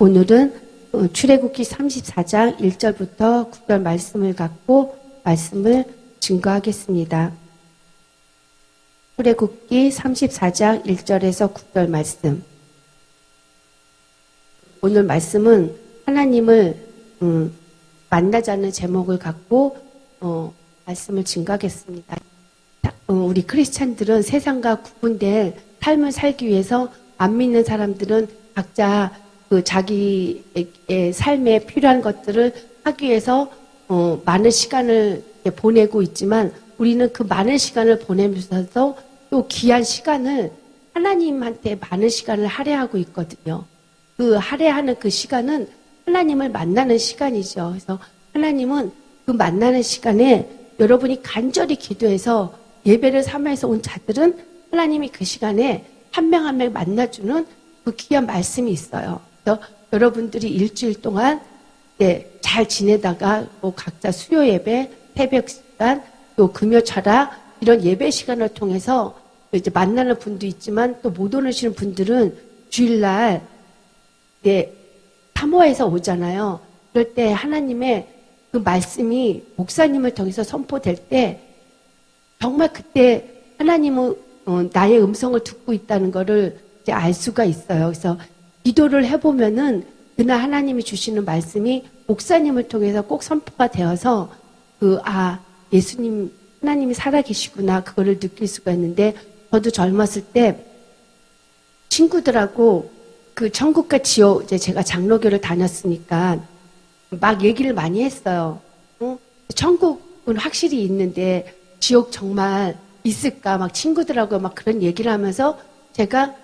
오늘은 출애굽기 34장 1절부터 9절 말씀을 갖고 말씀을 증거하겠습니다. 출애굽기 34장 1절에서 9절 말씀. 오늘 말씀은 하나님을 만나자는 제목을 갖고 말씀을 증거하겠습니다. 우리 크리스찬들은 세상과 구분된 삶을 살기 위해서 안 믿는 사람들은 각자 그 자기의 삶에 필요한 것들을 하기 위해서 많은 시간을 보내고 있지만 우리는 그 많은 시간을 보내면서도 또 귀한 시간을 하나님한테 많은 시간을 할애하고 있거든요. 그 할애하는 그 시간은 하나님을 만나는 시간이죠. 그래서 하나님은 그 만나는 시간에 여러분이 간절히 기도해서 예배를 삼아서 온 자들은 하나님이 그 시간에 한 명 한 명 만나주는 그 귀한 말씀이 있어요. 그래서 여러분들이 일주일 동안 잘 지내다가 뭐 각자 수요 예배, 새벽 시간, 또 금요 철학 이런 예배 시간을 통해서 이제 만나는 분도 있지만 또 못 오시는 분들은 주일날 사모에서 오잖아요. 그럴 때 하나님의 그 말씀이 목사님을 통해서 선포될 때 정말 그때 하나님은 나의 음성을 듣고 있다는 거를 이제 알 수가 있어요. 그래서 기도를 해보면은 그날 하나님이 주시는 말씀이 목사님을 통해서 꼭 선포가 되어서 예수님, 하나님이 살아계시구나 그거를 느낄 수가 있는데 저도 젊었을 때 친구들하고 그 천국과 지옥, 이제 제가 장로교를 다녔으니까 막 얘기를 많이 했어요. 천국은 확실히 있는데 지옥 정말 있을까? 막 친구들하고 막 그런 얘기를 하면서 제가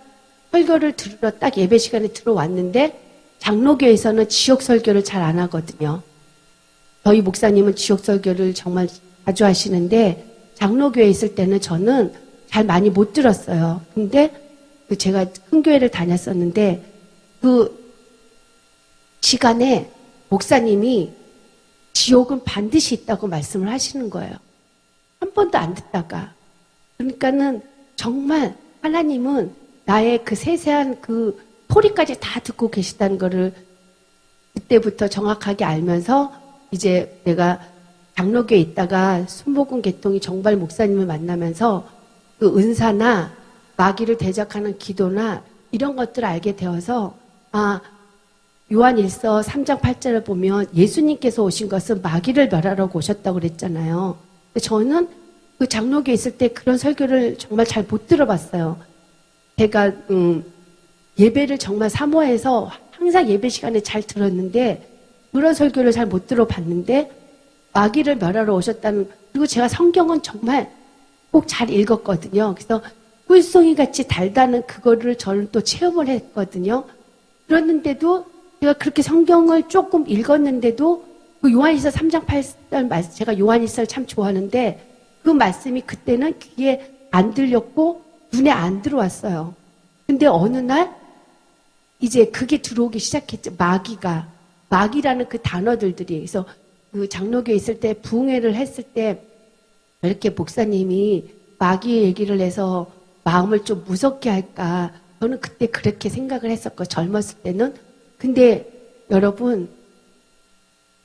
설교를 들으러 딱 예배 시간에 들어왔는데 장로교에서는 지옥 설교를 잘 안 하거든요. 저희 목사님은 지옥 설교를 정말 자주 하시는데 장로교에 있을 때는 저는 잘 많이 못 들었어요. 근데 제가 큰 교회를 다녔었는데 그 시간에 목사님이 지옥은 반드시 있다고 말씀을 하시는 거예요. 한 번도 안 듣다가. 그러니까는 정말 하나님은 나의 그 세세한 그 소리까지 다 듣고 계시다는 거를 그때부터 정확하게 알면서 이제 내가 장로교에 있다가 순복음 개통이 정발 목사님을 만나면서 그 은사나 마귀를 대적하는 기도나 이런 것들을 알게 되어서 요한일서 3장 8절을 보면 예수님께서 오신 것은 마귀를 멸하러 오셨다고 그랬잖아요. 근데 저는 그 장로교에 있을 때 그런 설교를 정말 잘 못 들어봤어요. 제가 예배를 정말 사모해서 항상 예배 시간에 잘 들었는데 그런 설교를 잘 못 들어봤는데 마귀를 멸하러 오셨다는, 그리고 제가 성경은 정말 꼭 잘 읽었거든요. 그래서 꿀송이 같이 달다는 그거를 저는 또 체험을 했거든요. 그랬는데도 제가 그렇게 성경을 조금 읽었는데도 그 요한일서 3장 8절 말씀, 제가 요한일서를 참 좋아하는데 그 말씀이 그때는 귀에 안 들렸고 눈에 안 들어왔어요. 근데 어느 날 이제 그게 들어오기 시작했죠. 마귀라는 그 단어들이. 그래서 그 장로교에 있을 때 부흥회를 했을 때 이렇게 목사님이 마귀 얘기를 해서 마음을 좀 무섭게 할까. 저는 그때 그렇게 생각을 했었고 젊었을 때는. 근데 여러분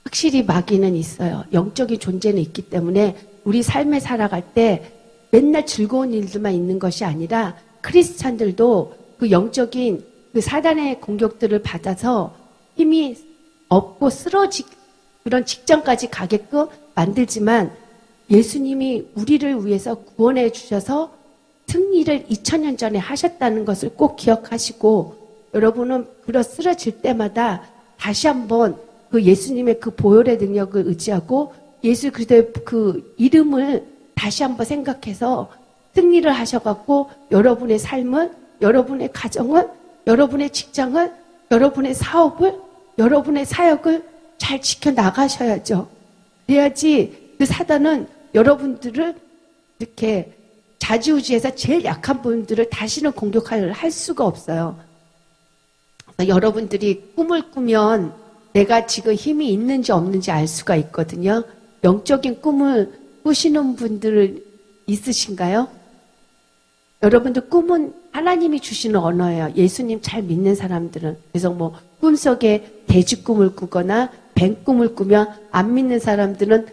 확실히 마귀는 있어요. 영적인 존재는 있기 때문에 우리 삶에 살아갈 때 맨날 즐거운 일들만 있는 것이 아니라 크리스찬들도 그 영적인 그 사단의 공격들을 받아서 힘이 없고 쓰러지 그런 직전까지 가게끔 만들지만 예수님이 우리를 위해서 구원해 주셔서 승리를 2000년 전에 하셨다는 것을 꼭 기억하시고 여러분은 그런 쓰러질 때마다 다시 한번 그 예수님의 그 보혈의 능력을 의지하고 예수 그리스도의 그 이름을 다시 한번 생각해서 승리를 하셔갖고 여러분의 삶을, 여러분의 가정을, 여러분의 직장을, 여러분의 사업을, 여러분의 사역을 잘 지켜나가셔야죠. 그래야지 그 사단은 여러분들을 이렇게 좌지우지해서 제일 약한 분들을 다시는 할 수가 없어요. 여러분들이 꿈을 꾸면 내가 지금 힘이 있는지 없는지 알 수가 있거든요. 영적인 꿈을 꾸시는 분들 있으신가요? 여러분들 꿈은 하나님이 주시는 언어예요. 예수님 잘 믿는 사람들은. 그래서 뭐 꿈속에 돼지 꿈을 꾸거나 뱀 꿈을 꾸면 안 믿는 사람들은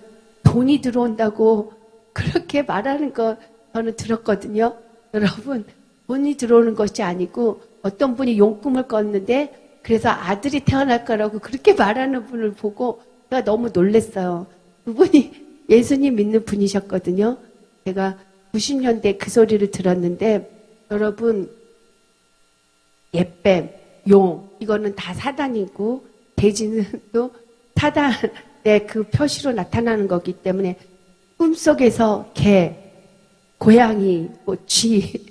돈이 들어온다고 그렇게 말하는 거 저는 들었거든요. 여러분, 돈이 들어오는 것이 아니고 어떤 분이 용꿈을 꿨는데 그래서 아들이 태어날 거라고 그렇게 말하는 분을 보고 제가 너무 놀랐어요. 그분이 예수님 믿는 분이셨거든요. 제가 90년대 그 소리를 들었는데 여러분, 옛뱀, 용 이거는 다 사단이고 돼지는 또 사단의 그 표시로 나타나는 거기 때문에 꿈속에서 개, 고양이, 뭐 쥐,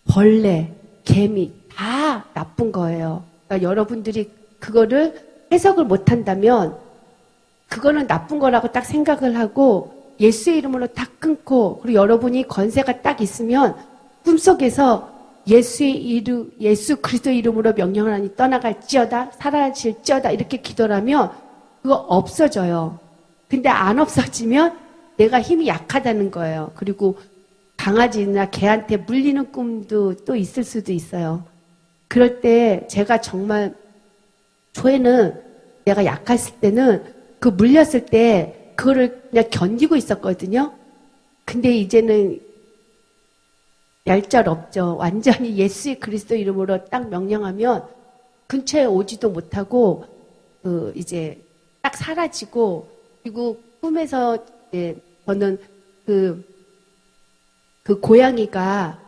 벌레, 개미 다 나쁜 거예요. 그러니까 여러분들이 그거를 해석을 못한다면 그거는 나쁜 거라고 딱 생각을 하고 예수의 이름으로 딱 끊고 그리고 여러분이 권세가 딱 있으면 꿈속에서 예수 그리스도 이름으로 명령을 하니 떠나갈지어다 사라질지어다 이렇게 기도를 하면 그거 없어져요. 근데 안 없어지면 내가 힘이 약하다는 거예요. 그리고 강아지나 개한테 물리는 꿈도 또 있을 수도 있어요. 그럴 때 제가 정말 초에는 내가 약했을 때는 그 물렸을 때 그거를 그냥 견디고 있었거든요. 근데 이제는 얄짤없죠. 완전히 예수의 그리스도 이름으로 딱 명령하면 근처에 오지도 못하고 이제 딱 사라지고 그리고 꿈에서 이제 저는 그 고양이가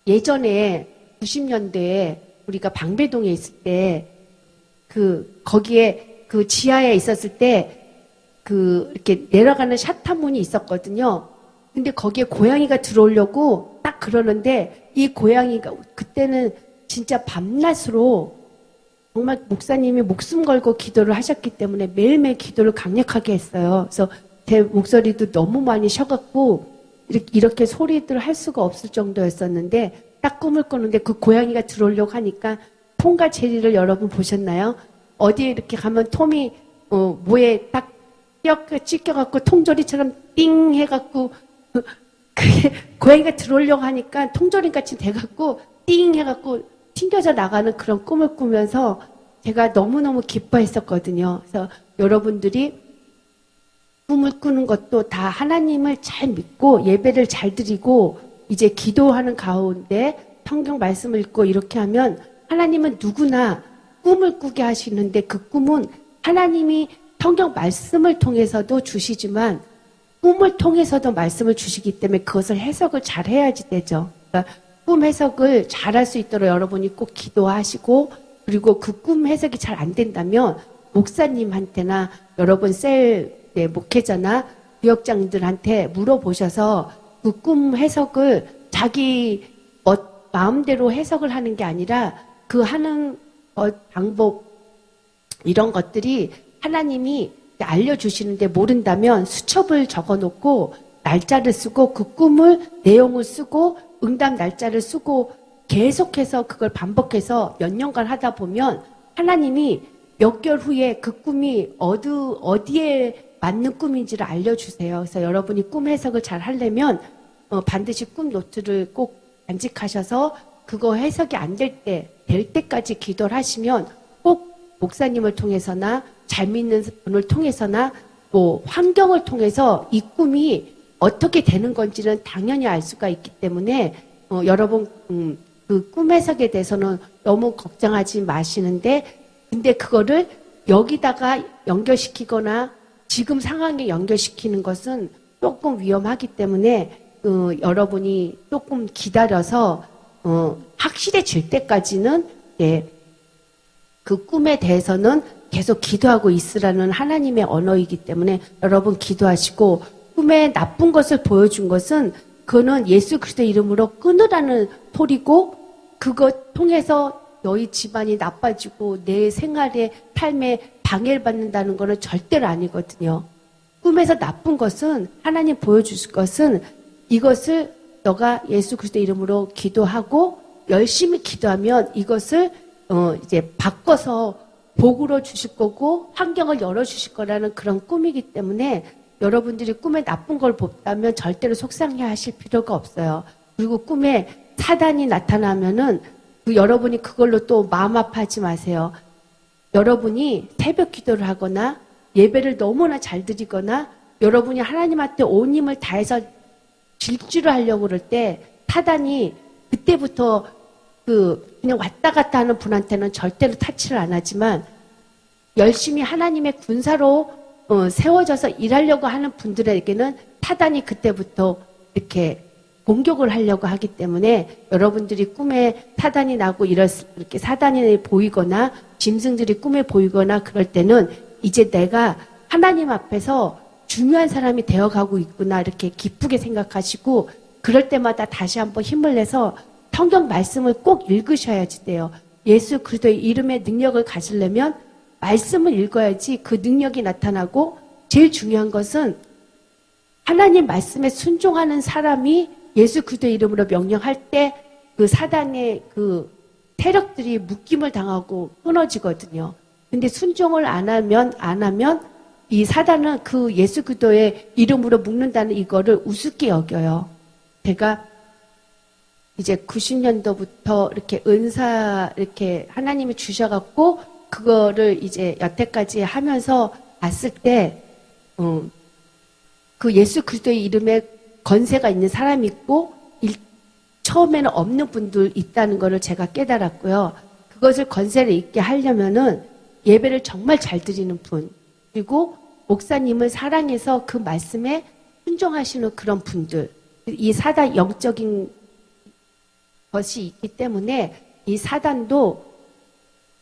예전에 90년대에 우리가 방배동에 있을 때 거기에 그 지하에 있었을 때 이렇게 내려가는 샤타문이 있었거든요. 근데 거기에 고양이가 들어오려고 딱 그러는데 이 고양이가 그때는 진짜 밤낮으로 정말 목사님이 목숨 걸고 기도를 하셨기 때문에 매일매일 기도를 강력하게 했어요. 그래서 제 목소리도 너무 많이 쉬어갖고 이렇게 소리들 할 수가 없을 정도였었는데 딱 꿈을 꾸는데 그 고양이가 들어오려고 하니까 톰과 제리를 여러분 보셨나요? 어디에 이렇게 가면 톰이 뭐에 딱 찢겨갖고 통조리처럼 띵 해갖고 그게 고양이가 들어오려고 하니까 통조림 같이 돼갖고 띵 해갖고 튕겨져 나가는 그런 꿈을 꾸면서 제가 너무너무 기뻐했었거든요. 그래서 여러분들이 꿈을 꾸는 것도 다 하나님을 잘 믿고 예배를 잘 드리고 이제 기도하는 가운데 성경 말씀을 읽고 이렇게 하면 하나님은 누구나 꿈을 꾸게 하시는데 그 꿈은 하나님이 성경 말씀을 통해서도 주시지만 꿈을 통해서도 말씀을 주시기 때문에 그것을 해석을 잘 해야지 되죠. 그러니까 꿈 해석을 잘 할 수 있도록 여러분이 꼭 기도하시고 그리고 그 꿈 해석이 잘 안 된다면 목사님한테나 여러분 목회자나 구역장들한테 물어보셔서 그 꿈 해석을 자기 마음대로 해석을 하는 게 아니라 그 하는 방법 이런 것들이 하나님이 알려주시는데 모른다면 수첩을 적어놓고 날짜를 쓰고 그 꿈을 내용을 쓰고 응답 날짜를 쓰고 계속해서 그걸 반복해서 몇 년간 하다 보면 하나님이 몇 개월 후에 그 꿈이 어디에 맞는 꿈인지를 알려주세요. 그래서 여러분이 꿈 해석을 잘 하려면 반드시 꿈 노트를 꼭 간직하셔서 그거 해석이 안 될 때까지 기도를 하시면 꼭 목사님을 통해서나 잘 믿는 분을 통해서나 뭐 환경을 통해서 이 꿈이 어떻게 되는 건지는 당연히 알 수가 있기 때문에 여러분 그 꿈 해석에 대해서는 너무 걱정하지 마시는데 근데 그거를 여기다가 연결시키거나 지금 상황에 연결시키는 것은 조금 위험하기 때문에 여러분이 조금 기다려서 확실해질 때까지는 그 꿈에 대해서는 계속 기도하고 있으라는 하나님의 언어이기 때문에 여러분 기도하시고 꿈에 나쁜 것을 보여준 것은 그거는 예수 그리스도의 이름으로 끊으라는 소리고 그것 통해서 너희 집안이 나빠지고 내 생활에 삶에 방해를 받는다는 것은 절대로 아니거든요. 꿈에서 나쁜 것은 하나님 보여주실 것은 이것을 너가 예수 그리스도의 이름으로 기도하고 열심히 기도하면 이것을 이제 바꿔서 복으로 주실 거고 환경을 열어주실 거라는 그런 꿈이기 때문에 여러분들이 꿈에 나쁜 걸 본다면 절대로 속상해 하실 필요가 없어요. 그리고 꿈에 사단이 나타나면은 여러분이 그걸로 또 마음 아파하지 마세요. 여러분이 새벽 기도를 하거나 예배를 너무나 잘 드리거나 여러분이 하나님한테 온 힘을 다해서 질주를 하려고 그럴 때 사단이 그때부터 그냥 왔다 갔다 하는 분한테는 절대로 타치를 안 하지만 열심히 하나님의 군사로 세워져서 일하려고 하는 분들에게는 사단이 그때부터 이렇게 공격을 하려고 하기 때문에 여러분들이 꿈에 사단이 나고 이렇게 사단이 보이거나 짐승들이 꿈에 보이거나 그럴 때는 이제 내가 하나님 앞에서 중요한 사람이 되어가고 있구나 이렇게 기쁘게 생각하시고 그럴 때마다 다시 한번 힘을 내서 성경 말씀을 꼭 읽으셔야지 돼요. 예수 그리스도의 이름의 능력을 가지려면 말씀을 읽어야지 그 능력이 나타나고 제일 중요한 것은 하나님 말씀에 순종하는 사람이 예수 그리스도의 이름으로 명령할 때 그 사단의 그 세력들이 묶임을 당하고 끊어지거든요. 근데 순종을 안 하면 이 사단은 그 예수 그리스도의 이름으로 묶는다는 이거를 우습게 여겨요. 제가 이제 90년도부터 이렇게 은사 이렇게 하나님이 주셔갖고 그거를 이제 여태까지 하면서 봤을 때, 그 예수 그리스도의 이름에 건세가 있는 사람이 있고, 처음에는 없는 분들 있다는 거를 제가 깨달았고요. 그것을 건세를 있게 하려면은 예배를 정말 잘 드리는 분, 그리고 목사님을 사랑해서 그 말씀에 순종하시는 그런 분들, 이 사단 영적인 것이 있기 때문에 이 사단도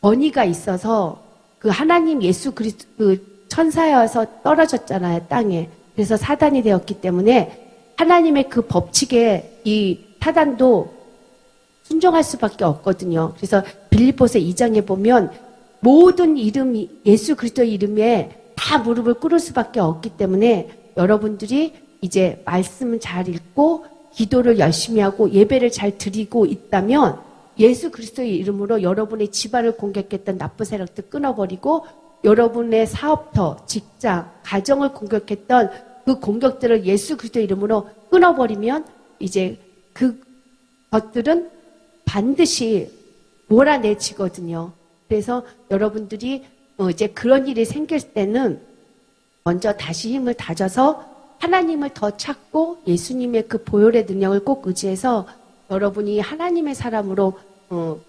권위가 있어서 그 하나님 예수 그리스도 그 천사여서 떨어졌잖아요, 땅에. 그래서 사단이 되었기 때문에 하나님의 그 법칙에 이 사단도 순종할 수밖에 없거든요. 그래서 빌립보서 2장에 보면 모든 이름이 예수 그리스도의 이름에 다 무릎을 꿇을 수밖에 없기 때문에 여러분들이 이제 말씀을 잘 읽고 기도를 열심히 하고 예배를 잘 드리고 있다면 예수 그리스도의 이름으로 여러분의 집안을 공격했던 나쁜 세력들 끊어버리고 여러분의 사업터, 직장, 가정을 공격했던 그 공격들을 예수 그리스도의 이름으로 끊어버리면 이제 그 것들은 반드시 몰아내지거든요. 그래서 여러분들이 이제 그런 일이 생길 때는 먼저 다시 힘을 다져서 하나님을 더 찾고 예수님의 그 보혈의 능력을 꼭 의지해서 여러분이 하나님의 사람으로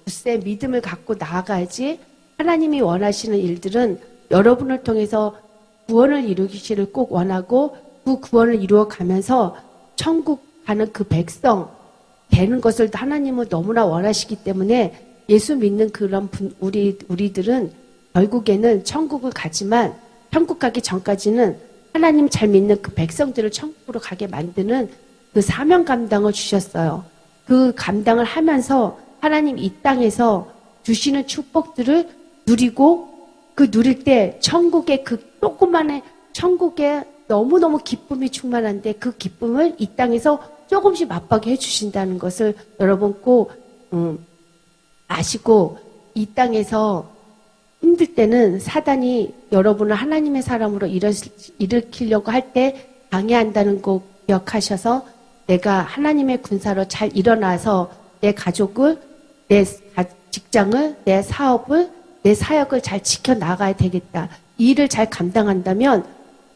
굳세 믿음을 갖고 나아가야지 하나님이 원하시는 일들은 여러분을 통해서 구원을 이루기를 꼭 원하고 그 구원을 이루어가면서 천국 가는 그 백성 되는 것을 하나님은 너무나 원하시기 때문에 예수 믿는 그런 우리들은 결국에는 천국을 가지만 천국 가기 전까지는 하나님 잘 믿는 그 백성들을 천국으로 가게 만드는 그 사명 감당을 주셨어요. 그 감당을 하면서 하나님 이 땅에서 주시는 축복들을 누리고 그 누릴 때 천국의 그 조그만한 천국에 너무너무 기쁨이 충만한데 그 기쁨을 이 땅에서 조금씩 맛보게 해주신다는 것을 여러분 꼭 아시고 이 땅에서 힘들 때는 사단이 여러분을 하나님의 사람으로 일으키려고 할 때 방해한다는 거 기억하셔서 내가 하나님의 군사로 잘 일어나서 내 가족을, 내 직장을, 내 사업을, 내 사역을 잘 지켜나가야 되겠다. 이 일을 잘 감당한다면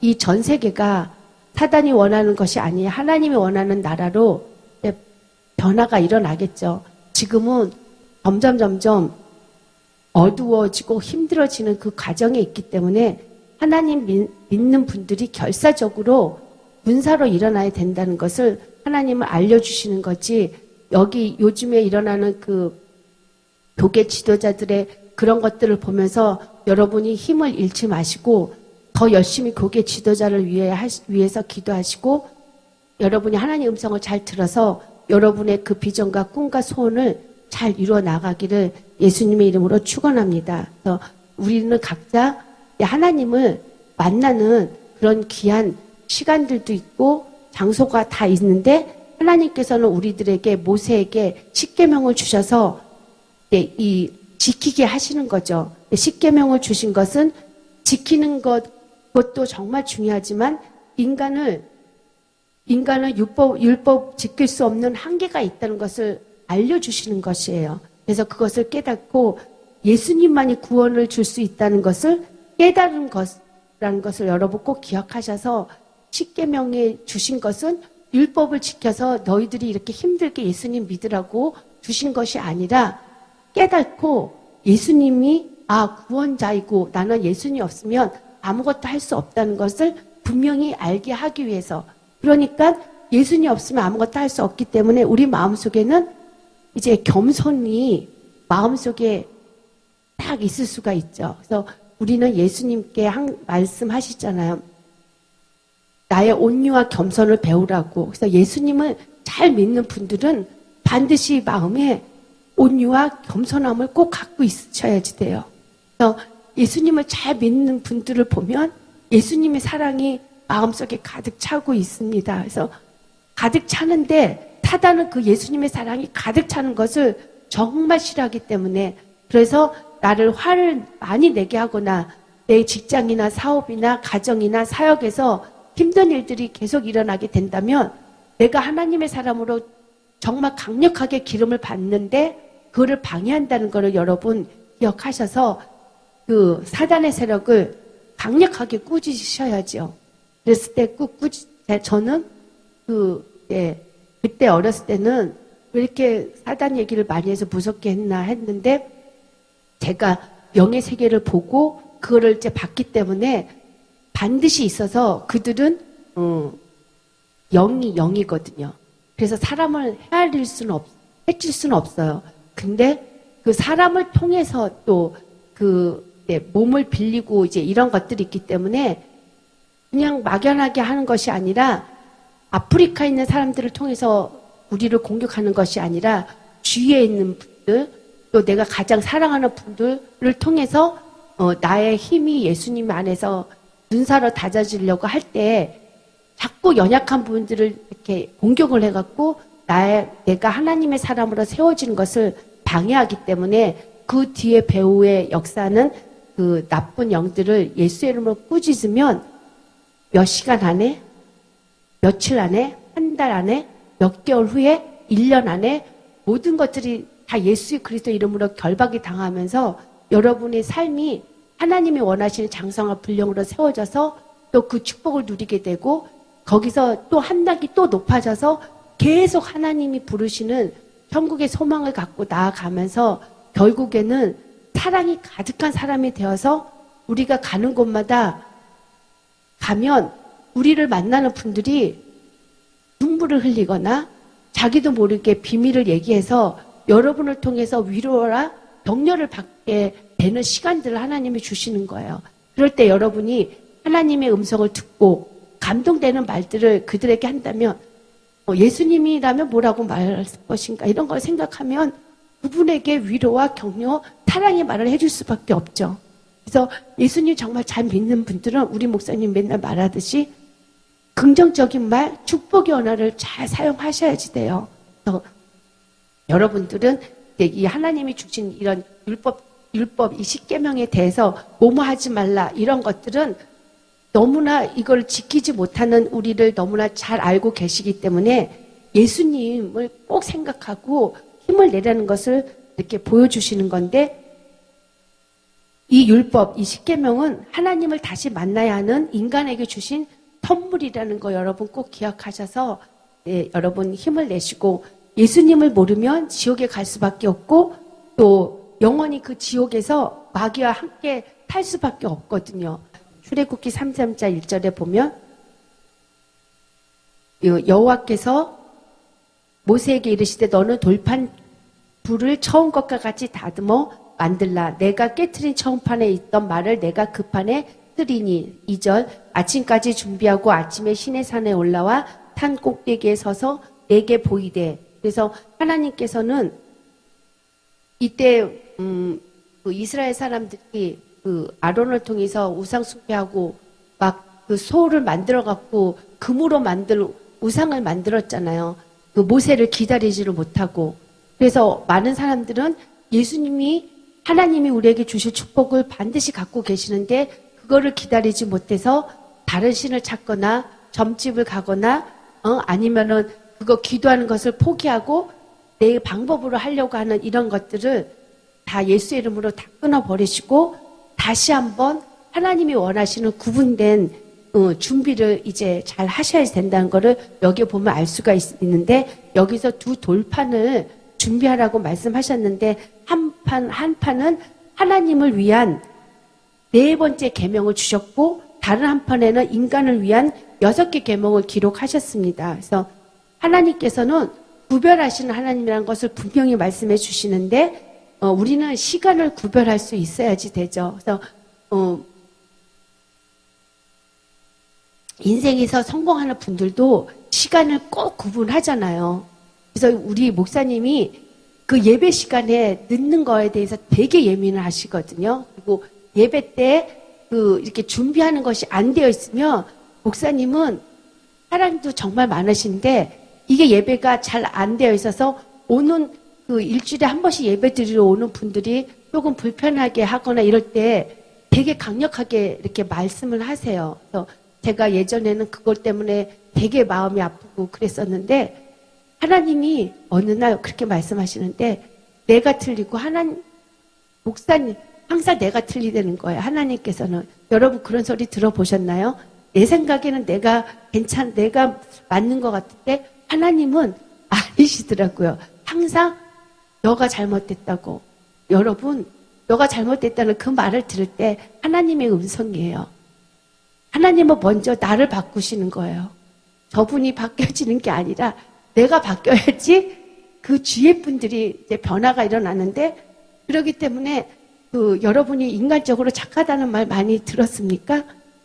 이 전 세계가 사단이 원하는 것이 아니에요. 하나님이 원하는 나라로 변화가 일어나겠죠. 지금은 점점 어두워지고 힘들어지는 그 과정에 있기 때문에 하나님 믿는 분들이 결사적으로 군사로 일어나야 된다는 것을 하나님은 알려주시는 거지 여기 요즘에 일어나는 그 교계 지도자들의 그런 것들을 보면서 여러분이 힘을 잃지 마시고 더 열심히 교계 지도자를 위해서 기도하시고 여러분이 하나님의 음성을 잘 들어서 여러분의 그 비전과 꿈과 소원을 잘 이루어 나가기를 예수님의 이름으로 축원합니다. 그래서 우리는 각자 하나님을 만나는 그런 귀한 시간들도 있고 장소가 다 있는데 하나님께서는 우리들에게 모세에게 십계명을 주셔서 이 지키게 하시는 거죠. 십계명을 주신 것은 지키는 그것도 정말 중요하지만 인간은 율법 지킬 수 없는 한계가 있다는 것을 알려주시는 것이에요. 그래서 그것을 깨닫고 예수님만이 구원을 줄 수 있다는 것을 깨달은 것이라는 것을 여러분 꼭 기억하셔서 십계명에 주신 것은 율법을 지켜서 너희들이 이렇게 힘들게 예수님 믿으라고 주신 것이 아니라 깨닫고 예수님이 구원자이고 나는 예수님이 없으면 아무것도 할 수 없다는 것을 분명히 알게 하기 위해서, 그러니까 예수님 없으면 아무것도 할 수 없기 때문에 우리 마음속에는 이제 겸손이 마음속에 딱 있을 수가 있죠. 그래서 우리는 예수님께 말씀하시잖아요. 나의 온유와 겸손을 배우라고. 그래서 예수님을 잘 믿는 분들은 반드시 마음에 온유와 겸손함을 꼭 갖고 있으셔야지 돼요. 그래서 예수님을 잘 믿는 분들을 보면 예수님의 사랑이 마음속에 가득 차고 있습니다. 그래서 가득 차는데 사단은 그 예수님의 사랑이 가득 차는 것을 정말 싫어하기 때문에, 그래서 나를 화를 많이 내게 하거나 내 직장이나 사업이나 가정이나 사역에서 힘든 일들이 계속 일어나게 된다면 내가 하나님의 사람으로 정말 강력하게 기름을 받는데 그거를 방해한다는 것을 여러분 기억하셔서 그 사단의 세력을 강력하게 꾸짖으셔야죠. 그랬을 때 저는 그때 어렸을 때는 왜 이렇게 사단 얘기를 많이 해서 무섭게 했나 했는데, 제가 영의 세계를 보고 그거를 이제 봤기 때문에 반드시 있어서 그들은 영이거든요. 그래서 사람을 해칠 수는 없어요. 근데 그 사람을 통해서 또 몸을 빌리고 이제 이런 것들이 있기 때문에 그냥 막연하게 하는 것이 아니라 아프리카에 있는 사람들을 통해서 우리를 공격하는 것이 아니라 주위에 있는 분들, 또 내가 가장 사랑하는 분들을 통해서 나의 힘이 예수님 안에서 눈사로 다져지려고 할 때 자꾸 연약한 분들을 이렇게 공격을 해갖고 내가 하나님의 사람으로 세워지는 것을 방해하기 때문에 그 뒤에 배후의 역사는 그 나쁜 영들을 예수의 이름으로 꾸짖으면 몇 시간 안에, 며칠 안에, 한 달 안에, 몇 개월 후에, 1년 안에 모든 것들이 다 예수 그리스도 이름으로 결박이 당하면서 여러분의 삶이 하나님이 원하시는 장성한 분량으로 세워져서 또 그 축복을 누리게 되고 거기서 또 한 단계 또 높아져서 계속 하나님이 부르시는 천국의 소망을 갖고 나아가면서 결국에는 사랑이 가득한 사람이 되어서 우리가 가는 곳마다 가면 우리를 만나는 분들이 눈물을 흘리거나 자기도 모르게 비밀을 얘기해서 여러분을 통해서 위로라 격려를 받게 되는 시간들을 하나님이 주시는 거예요. 그럴 때 여러분이 하나님의 음성을 듣고 감동되는 말들을 그들에게 한다면 예수님이라면 뭐라고 말할 것인가 이런 걸 생각하면 그분에게 위로와 격려, 사랑의 말을 해줄 수밖에 없죠. 그래서 예수님 정말 잘 믿는 분들은 우리 목사님 맨날 말하듯이 긍정적인 말, 축복의 언어를 잘 사용하셔야지 돼요. 그래서 여러분들은 이 하나님이 주신 이런 율법 이 십계명에 대해서 뭐뭐 하지 말라 이런 것들은 너무나 이걸 지키지 못하는 우리를 너무나 잘 알고 계시기 때문에 예수님을 꼭 생각하고 힘을 내라는 것을 이렇게 보여주시는 건데, 이 율법, 이 십계명은 하나님을 다시 만나야 하는 인간에게 주신 선물이라는 거 여러분 꼭 기억하셔서 여러분 힘을 내시고, 예수님을 모르면 지옥에 갈 수밖에 없고 또 영원히 그 지옥에서 마귀와 함께 탈 수밖에 없거든요. 출애굽기 33장 1절에 보면 여호와께서 모세에게 이르시되 너는 돌판 불을 처음 것과 같이 다듬어 만들라. 내가 깨트린 처음판에 있던 말을 내가 그 판에 쓰리니. 2절 아침까지 준비하고 아침에 시내산에 올라와 산 꼭대기에 서서 내게 보이되. 그래서 하나님께서는 이때 그 이스라엘 사람들이 그 아론을 통해서 우상 숭배하고 막 그 소를 만들어 갖고 금으로 만들 우상을 만들었잖아요. 그 모세를 기다리지를 못하고. 그래서 많은 사람들은 예수님이 하나님이 우리에게 주실 축복을 반드시 갖고 계시는데 그거를 기다리지 못해서 다른 신을 찾거나 점집을 가거나 아니면은 그거 기도하는 것을 포기하고 내 방법으로 하려고 하는 이런 것들을 다 예수의 이름으로 다 끊어버리시고 다시 한번 하나님이 원하시는 구분된 준비를 이제 잘 하셔야 된다는 거를 여기 보면 알 수가 있는데, 여기서 두 돌판을 준비하라고 말씀하셨는데 한 판은 하나님을 위한 네 번째 계명을 주셨고, 다른 한 판에는 인간을 위한 6개 계명을 기록하셨습니다. 그래서 하나님께서는 구별하시는 하나님이라는 것을 분명히 말씀해 주시는데, 우리는 시간을 구별할 수 있어야지 되죠. 그래서 인생에서 성공하는 분들도 시간을 꼭 구분하잖아요. 그래서 우리 목사님이 그 예배 시간에 늦는 거에 대해서 되게 예민을 하시거든요. 그리고 예배 때 이렇게 준비하는 것이 안 되어 있으면, 목사님은 사랑도 정말 많으신데 이게 예배가 잘 안 되어 있어서 오는 일주일에 한 번씩 예배 드리러 오는 분들이 조금 불편하게 하거나 이럴 때 되게 강력하게 이렇게 말씀을 하세요. 그래서 제가 예전에는 그것 때문에 되게 마음이 아프고 그랬었는데, 하나님이 어느 날 그렇게 말씀하시는데, 내가 틀리고 목사님 항상 내가 틀리다는 거예요. 하나님께서는. 여러분 그런 소리 들어보셨나요? 내 생각에는 내가 맞는 것 같은데 하나님은 아니시더라고요. 항상 너가 잘못됐다고. 여러분, 너가 잘못됐다는 그 말을 들을 때 하나님의 음성이에요. 하나님은 먼저 나를 바꾸시는 거예요. 저분이 바뀌어지는 게 아니라 내가 바뀌어야지 그 주위의 분들이 이제 변화가 일어나는데, 그렇기 때문에 여러분이 인간적으로 착하다는 말 많이 들었습니까?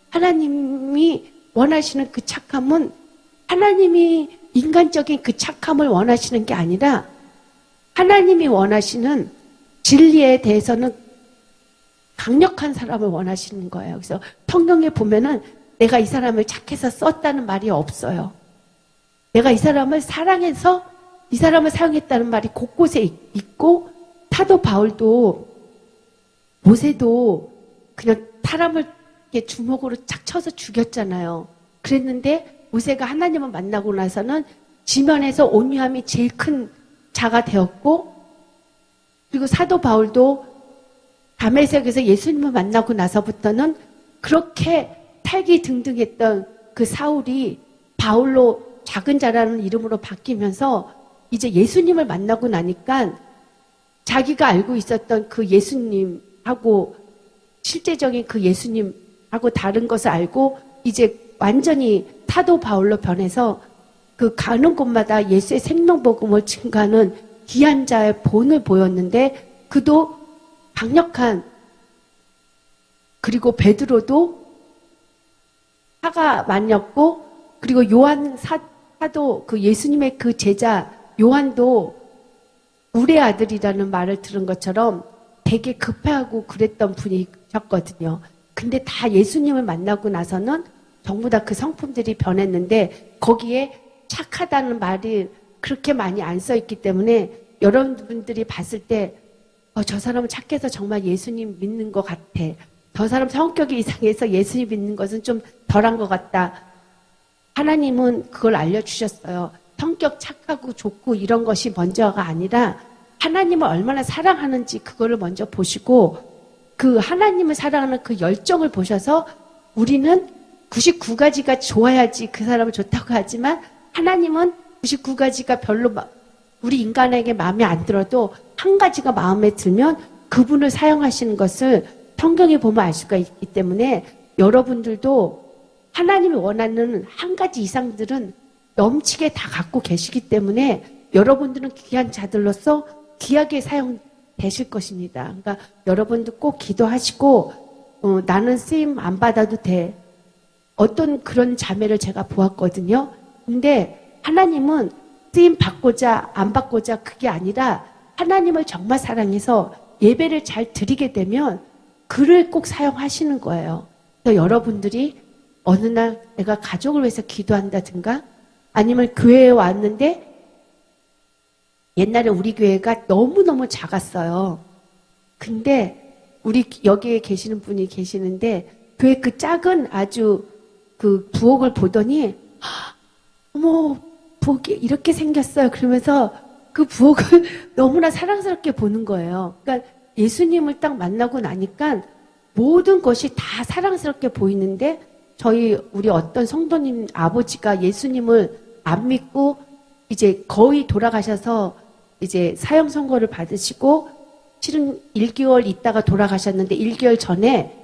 하나님이 원하시는 그 착함은, 하나님이 인간적인 그 착함을 원하시는 게 아니라 하나님이 원하시는 진리에 대해서는 강력한 사람을 원하시는 거예요. 그래서 성경에 보면은 내가 이 사람을 착해서 썼다는 말이 없어요. 내가 이 사람을 사랑해서 이 사람을 사용했다는 말이 곳곳에 있고, 사도 바울도 모세도 그냥 사람을 이렇게 주먹으로 착 쳐서 죽였잖아요. 그랬는데 모세가 하나님을 만나고 나서는 지면에서 온유함이 제일 큰 자가 되었고, 그리고 사도 바울도 다메섹에서 예수님을 만나고 나서부터는 그렇게 살기 등등했던 그 사울이 바울로 작은 자라는 이름으로 바뀌면서 이제 예수님을 만나고 나니까 자기가 알고 있었던 그 예수님하고 실제적인 그 예수님하고 다른 것을 알고 이제 완전히 사도 바울로 변해서 그 가는 곳마다 예수의 생명복음을 증가하는 귀한 자의 본을 보였는데, 그도 강력한, 그리고 베드로도 화가 많았고, 그리고 요한 사도 그 예수님의 그 제자 요한도 우리의 아들이라는 말을 들은 것처럼 되게 급해하고 그랬던 분이셨거든요. 근데 다 예수님을 만나고 나서는 전부 다 그 성품들이 변했는데, 거기에 착하다는 말이 그렇게 많이 안 써있기 때문에 여러분들이 봤을 때 저 사람은 착해서 정말 예수님 믿는 것 같아. 저 사람 성격이 이상해서 예수님 믿는 것은 좀 덜한 것 같다. 하나님은 그걸 알려주셨어요. 성격 착하고 좋고 이런 것이 먼저가 아니라 하나님을 얼마나 사랑하는지 그거를 먼저 보시고, 그 하나님을 사랑하는 그 열정을 보셔서, 우리는 99가지가 좋아야지 그 사람을 좋다고 하지만 하나님은 99가지가 별로 우리 인간에게 마음에 안 들어도 한 가지가 마음에 들면 그분을 사용하시는 것을 성경에 보면 알 수가 있기 때문에, 여러분들도 하나님이 원하는 한 가지 이상들은 넘치게 다 갖고 계시기 때문에 여러분들은 귀한 자들로서 귀하게 사용되실 것입니다. 그러니까 여러분도 꼭 기도하시고, 나는 쓰임 안 받아도 돼. 어떤 그런 자매를 제가 보았거든요. 근데 하나님은 쓰임 받고자 안 받고자 그게 아니라 하나님을 정말 사랑해서 예배를 잘 드리게 되면 그를 꼭 사용하시는 거예요. 그래서 여러분들이 어느 날 내가 가족을 위해서 기도한다든가, 아니면 교회에 왔는데 옛날에 우리 교회가 너무너무 작았어요. 근데 우리 여기에 계시는 분이 계시는데 교회 그 작은 아주 그 부엌을 보더니 어머 부엌이 이렇게 생겼어요. 그러면서 그 부엌을 너무나 사랑스럽게 보는 거예요. 그러니까 예수님을 딱 만나고 나니까 모든 것이 다 사랑스럽게 보이는데 우리 어떤 성도님 아버지가 예수님을 안 믿고 이제 거의 돌아가셔서 이제 사형 선고를 받으시고 실은 1개월 있다가 돌아가셨는데 1개월 전에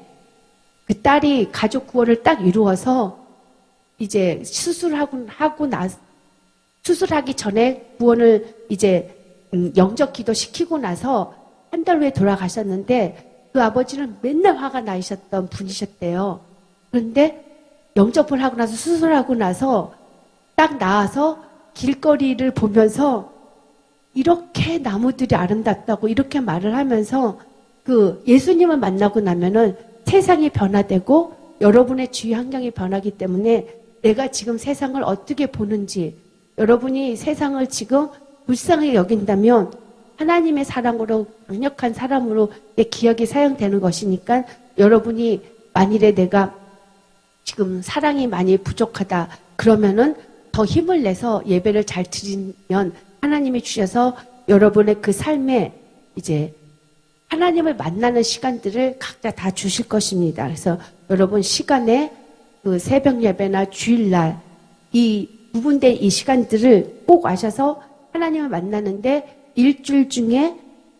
그 딸이 가족 구원을 딱 이루어서 이제 수술하기 전에 구원을 이제 영접 기도 시키고 나서 한 달 후에 돌아가셨는데 그 아버지는 맨날 화가 나셨던 분이셨대요. 그런데 영접을 하고 나서 수술하고 나서 딱 나와서 길거리를 보면서 이렇게 나무들이 아름답다고 이렇게 말을 하면서 그 예수님을 만나고 나면은 세상이 변화되고 여러분의 주위 환경이 변하기 때문에 내가 지금 세상을 어떻게 보는지 여러분이 세상을 지금 불쌍하게 여긴다면 하나님의 사랑으로 강력한 사람으로 내 기억이 사용되는 것이니까 여러분이 만일에 내가 지금 사랑이 많이 부족하다 그러면은 더 힘을 내서 예배를 잘 드리면 하나님이 주셔서 여러분의 그 삶에 이제 하나님을 만나는 시간들을 각자 다 주실 것입니다. 그래서 여러분 시간에 그 새벽 예배나 주일날 이 부분된 이 시간들을 꼭 아셔서 하나님을 만나는데 일주일 중에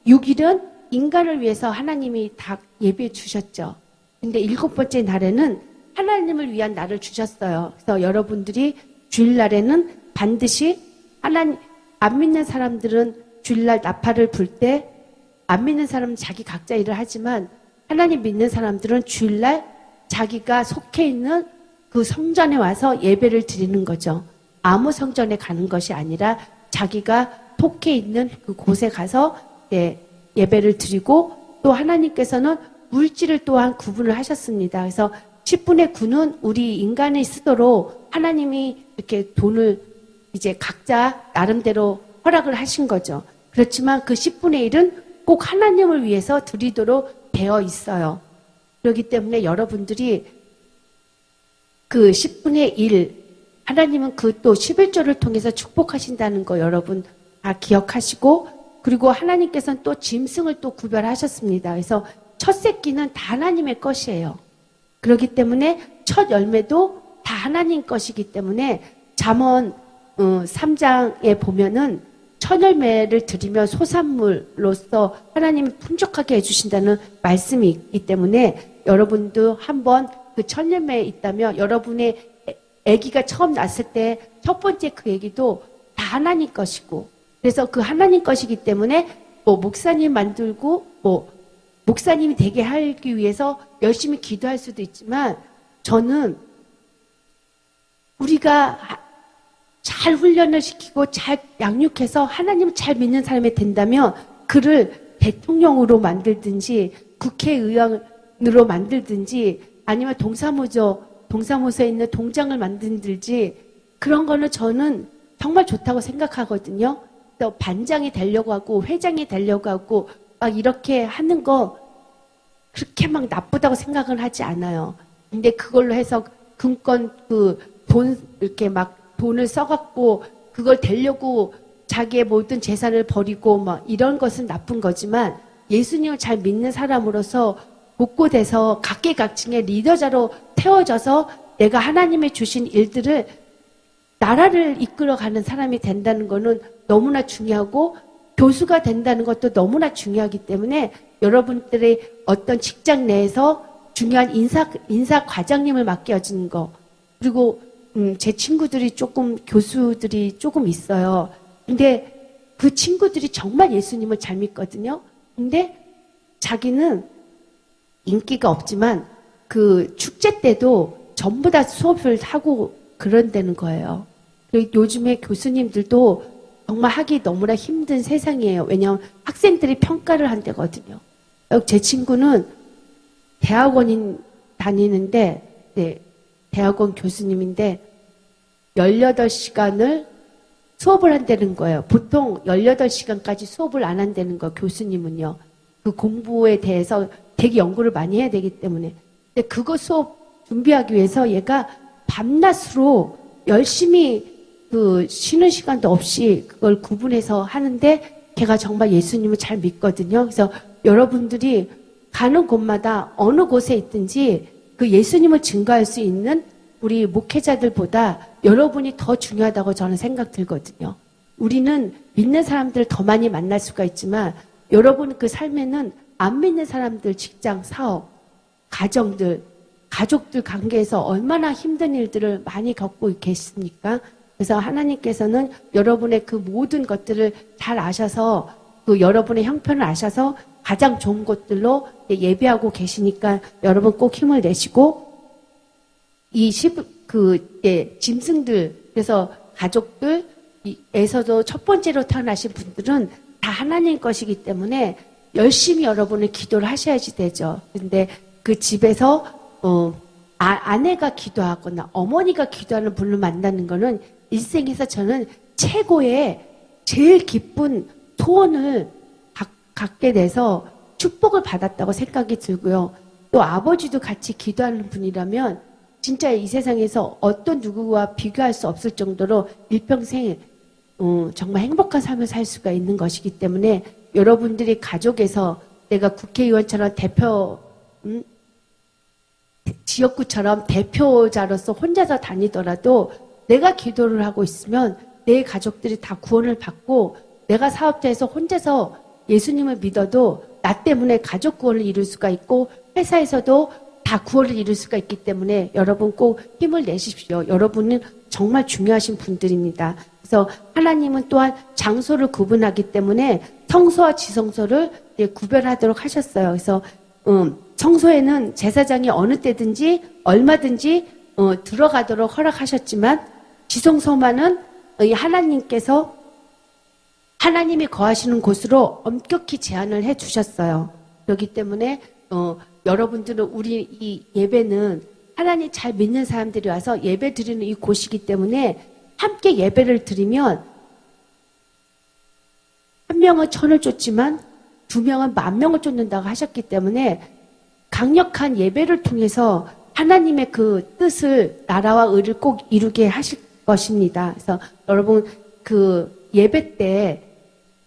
6일은 인간을 위해서 하나님이 다 예배해 주셨죠. 근데 7번째 날에는 하나님을 위한 날을 주셨어요. 그래서 여러분들이 주일날에는 반드시 안 믿는 사람들은 주일날 나팔을 불 때 안 믿는 사람은 자기 각자 일을 하지만 하나님 믿는 사람들은 주일날 자기가 속해 있는 그 성전에 와서 예배를 드리는 거죠. 아무 성전에 가는 것이 아니라 자기가 속해 있는 그 곳에 가서 예배를 드리고 또 하나님께서는 물질을 또한 구분을 하셨습니다. 그래서 10분의 9는 우리 인간이 쓰도록 하나님이 이렇게 돈을 이제 각자 나름대로 허락을 하신 거죠. 그렇지만 그 10분의 1은 꼭 하나님을 위해서 드리도록 되어 있어요. 그렇기 때문에 여러분들이 그 10분의 1, 하나님은 그 또 11조를 통해서 축복하신다는 거 여러분 다 기억하시고 그리고 하나님께서는 또 짐승을 또 구별하셨습니다. 그래서 첫 새끼는 다 하나님의 것이에요. 그렇기 때문에 첫 열매도 다 하나님 것이기 때문에 잠언 3장에 보면은 첫 열매를 드리면 소산물로서 하나님이 풍족하게 해주신다는 말씀이 있기 때문에 여러분도 한번 그 첫 열매에 있다면 여러분의 아기가 처음 났을 때 첫 번째 그 아기도 다 하나님 것이고 그래서 그 하나님 것이기 때문에 뭐 목사님 만들고 뭐 목사님이 되게 하기 위해서 열심히 기도할 수도 있지만 저는 우리가 잘 훈련을 시키고 잘 양육해서 하나님을 잘 믿는 사람이 된다면 그를 대통령으로 만들든지 국회의원으로 만들든지 아니면 동사무소에 있는 동장을 만들든지 그런 거는 저는 정말 좋다고 생각하거든요. 또 반장이 되려고 하고 회장이 되려고 하고 막 이렇게 하는 거 그렇게 막 나쁘다고 생각을 하지 않아요. 근데 그걸로 해서 금권 돈 이렇게 막 돈을 써갖고 그걸 되려고 자기의 모든 재산을 버리고 막 이런 것은 나쁜 거지만 예수님을 잘 믿는 사람으로서 곳곳에서 각계각층의 리더자로 태워져서 내가 하나님의 주신 일들을 나라를 이끌어가는 사람이 된다는 것은 너무나 중요하고 교수가 된다는 것도 너무나 중요하기 때문에 여러분들의 어떤 직장 내에서 중요한 인사 과장님을 맡겨진 거 그리고 제 친구들이 교수들이 조금 있어요. 근데 그 친구들이 정말 예수님을 잘 믿거든요. 근데 자기는 인기가 없지만 그 축제 때도 전부 다 수업을 하고 그런다는 거예요. 요즘에 교수님들도 정말 하기 너무나 힘든 세상이에요. 왜냐하면 학생들이 평가를 한다거든요. 제 친구는 대학원인 다니는데 대학원 교수님인데 18시간을 수업을 한다는 거예요. 보통 18시간까지 수업을 안 한다는 거예요. 교수님은요. 그 공부에 대해서 되게 연구를 많이 해야 되기 때문에. 근데 그거 수업 준비하기 위해서 얘가 밤낮으로 열심히 그 쉬는 시간도 없이 그걸 구분해서 하는데 제가 정말 예수님을 잘 믿거든요. 그래서 여러분들이 가는 곳마다 어느 곳에 있든지 그 예수님을 증거할 수 있는 우리 목회자들보다 여러분이 더 중요하다고 저는 생각 들거든요. 우리는 믿는 사람들 더 많이 만날 수가 있지만 여러분 그 삶에는 안 믿는 사람들, 직장, 사업, 가정들, 가족들 관계에서 얼마나 힘든 일들을 많이 겪고 계십니까? 그래서 하나님께서는 여러분의 그 모든 것들을 잘 아셔서 그 여러분의 형편을 아셔서 가장 좋은 곳들로 예배하고 계시니까 여러분 꼭 힘을 내시고 짐승들, 그래서 가족들에서도 첫 번째로 태어나신 분들은 다 하나님 것이기 때문에 열심히 여러분은 기도를 하셔야지 되죠. 근데 그 집에서, 아내가 기도하거나 어머니가 기도하는 분을 만나는 거는 일생에서 저는 최고의 제일 기쁜 소원을 갖게 돼서 축복을 받았다고 생각이 들고요. 또 아버지도 같이 기도하는 분이라면 진짜 이 세상에서 어떤 누구와 비교할 수 없을 정도로 일평생 정말 행복한 삶을 살 수가 있는 것이기 때문에 여러분들이 가족에서 내가 국회의원처럼 지역구처럼 대표자로서 혼자서 다니더라도 내가 기도를 하고 있으면 내 가족들이 다 구원을 받고 내가 사업자에서 혼자서 예수님을 믿어도 나 때문에 가족 구원을 이룰 수가 있고 회사에서도 다 구원을 이룰 수가 있기 때문에 여러분 꼭 힘을 내십시오. 여러분은 정말 중요하신 분들입니다. 그래서 하나님은 또한 장소를 구분하기 때문에 성소와 지성소를 구별하도록 하셨어요. 그래서 성소에는 제사장이 어느 때든지 얼마든지 들어가도록 허락하셨지만 지성소만은 하나님께서 하나님이 거하시는 곳으로 엄격히 제한을 해 주셨어요. 그렇기 때문에 여러분들은 우리 이 예배는 하나님 잘 믿는 사람들이 와서 예배 드리는 이 곳이기 때문에 함께 예배를 드리면 한 명은 1000을 쫓지만 2명은 10,000명을 쫓는다고 하셨기 때문에 강력한 예배를 통해서 하나님의 그 뜻을 나라와 의를 꼭 이루게 하실 것입니다. 그래서 여러분 그 예배 때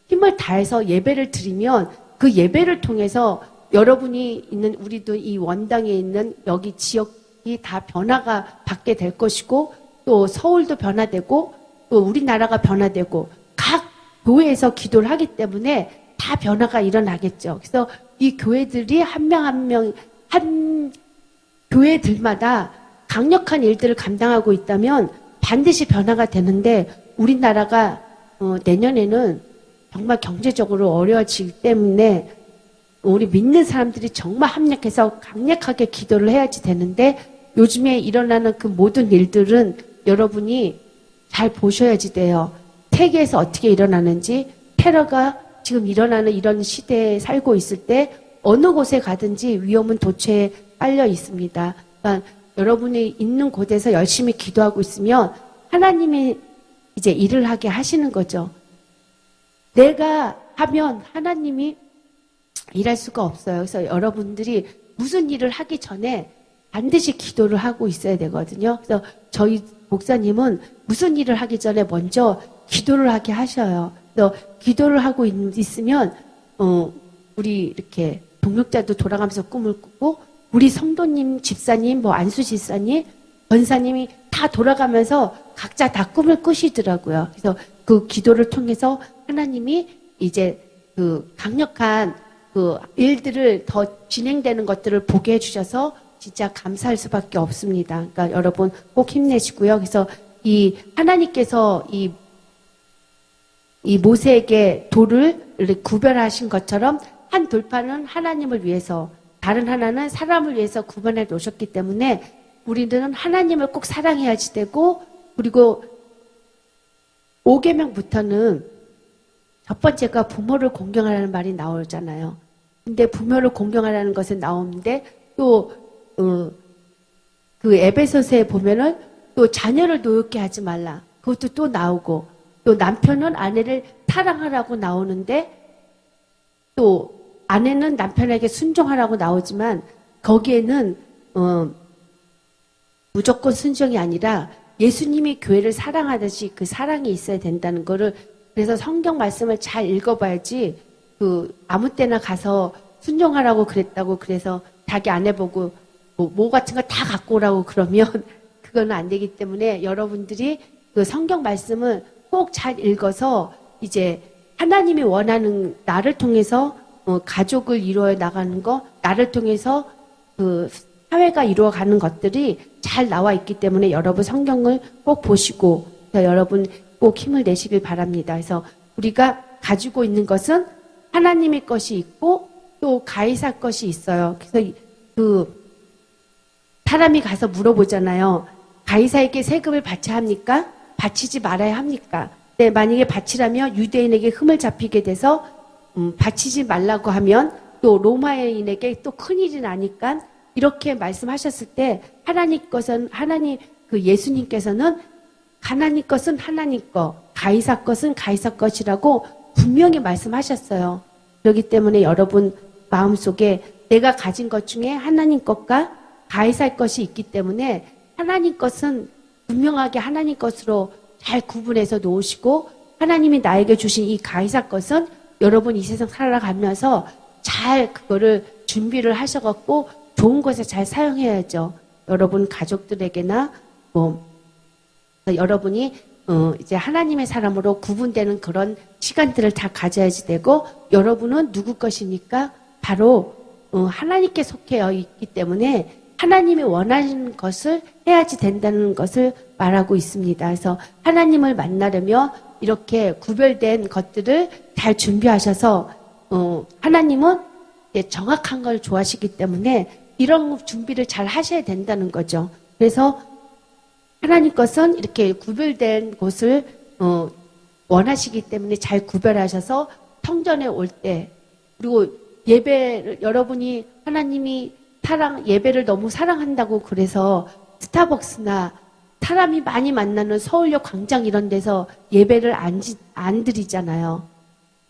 힘을 다해서 예배를 드리면 그 예배를 통해서 여러분이 있는 우리도 이 원당에 있는 여기 지역이 다 변화가 받게 될 것이고 또 서울도 변화되고 또 우리나라가 변화되고 각 교회에서 기도를 하기 때문에 다 변화가 일어나겠죠. 그래서 이 교회들이 한 명 한 교회들마다 강력한 일들을 감당하고 있다면 반드시 변화가 되는데 우리나라가 내년에는 정말 경제적으로 어려워지기 때문에 우리 믿는 사람들이 정말 합력해서 강력하게 기도를 해야지 되는데 요즘에 일어나는 그 모든 일들은 여러분이 잘 보셔야지 돼요. 세계에서 어떻게 일어나는지 테러가 지금 일어나는 이런 시대에 살고 있을 때 어느 곳에 가든지 위험은 도처에 깔려 있습니다. 그러니까 여러분이 있는 곳에서 열심히 기도하고 있으면 하나님이 이제 일을 하게 하시는 거죠. 내가 하면 하나님이 일할 수가 없어요. 그래서 여러분들이 무슨 일을 하기 전에 반드시 기도를 하고 있어야 되거든요. 그래서 저희 목사님은 무슨 일을 하기 전에 먼저 기도를 하게 하셔요. 그래서 기도를 하고 있으면 우리 이렇게 동역자도 돌아가면서 꿈을 꾸고 우리 성도님, 집사님, 뭐 안수 집사님, 권사님이 다 돌아가면서 각자 다 꿈을 꾸시더라고요. 그래서 그 기도를 통해서 하나님이 이제 그 강력한 그 일들을 더 진행되는 것들을 보게 해주셔서 진짜 감사할 수밖에 없습니다. 그러니까 여러분 꼭 힘내시고요. 그래서 이 하나님께서 이 모세에게 돌을 구별하신 것처럼 한 돌판은 하나님을 위해서 다른 하나는 사람을 위해서 구분해 놓으셨기 때문에 우리는 하나님을 꼭 사랑해야지 되고 그리고 5계명부터는 첫 번째가 부모를 공경하라는 말이 나오잖아요. 근데 부모를 공경하라는 것은 나오는데 또 그 에베소서에 보면은 또 자녀를 노엽게 하지 말라. 그것도 또 나오고 또 남편은 아내를 사랑하라고 나오는데 또 아내는 남편에게 순종하라고 나오지만 거기에는 무조건 순종이 아니라 예수님이 교회를 사랑하듯이 그 사랑이 있어야 된다는 거를 그래서 성경 말씀을 잘 읽어봐야지 아무 때나 가서 순종하라고 그랬다고 그래서 자기 아내 보고 뭐 같은 거 다 갖고 오라고 그러면 그거는 안 되기 때문에 여러분들이 그 성경 말씀을 꼭 잘 읽어서 이제 하나님이 원하는 나를 통해서 가족을 이루어 나가는 거, 나를 통해서 그 사회가 이루어가는 것들이 잘 나와 있기 때문에 여러분 성경을 꼭 보시고 여러분 꼭 힘을 내시길 바랍니다. 그래서 우리가 가지고 있는 것은 하나님의 것이 있고 또 가이사 것이 있어요. 그래서 사람이 가서 물어보잖아요. 가이사에게 세금을 바쳐야 합니까? 바치지 말아야 합니까? 네, 만약에 바치라면 유대인에게 흠을 잡히게 돼서 바치지 말라고 하면 또 로마인에게 또 큰일이 나니까 이렇게 말씀하셨을 때 하나님 것은 예수님께서는 하나님 것은 하나님 것, 가이사 것은 가이사 것이라고 분명히 말씀하셨어요. 그렇기 때문에 여러분 마음속에 내가 가진 것 중에 하나님 것과 가이사 것이 있기 때문에 하나님 것은 분명하게 하나님 것으로 잘 구분해서 놓으시고 하나님이 나에게 주신 이 가이사 것은 여러분 이 세상 살아가면서 잘 그거를 준비를 하셔갖고 좋은 것에 잘 사용해야죠. 여러분 가족들에게나 여러분이 이제 하나님의 사람으로 구분되는 그런 시간들을 다 가져야지 되고 여러분은 누구 것입니까? 바로 하나님께 속해 있기 때문에 하나님이 원하는 것을 해야지 된다는 것을 말하고 있습니다. 그래서 하나님을 만나려면 이렇게 구별된 것들을 잘 준비하셔서 하나님은 정확한 걸 좋아하시기 때문에 이런 준비를 잘 하셔야 된다는 거죠. 그래서 하나님 것은 이렇게 구별된 곳을 원하시기 때문에 잘 구별하셔서 성전에 올 때 그리고 예배를 여러분이 하나님이 예배를 너무 사랑한다고 그래서 스타벅스나 사람이 많이 만나는 서울역 광장 이런 데서 예배를 안 드리잖아요.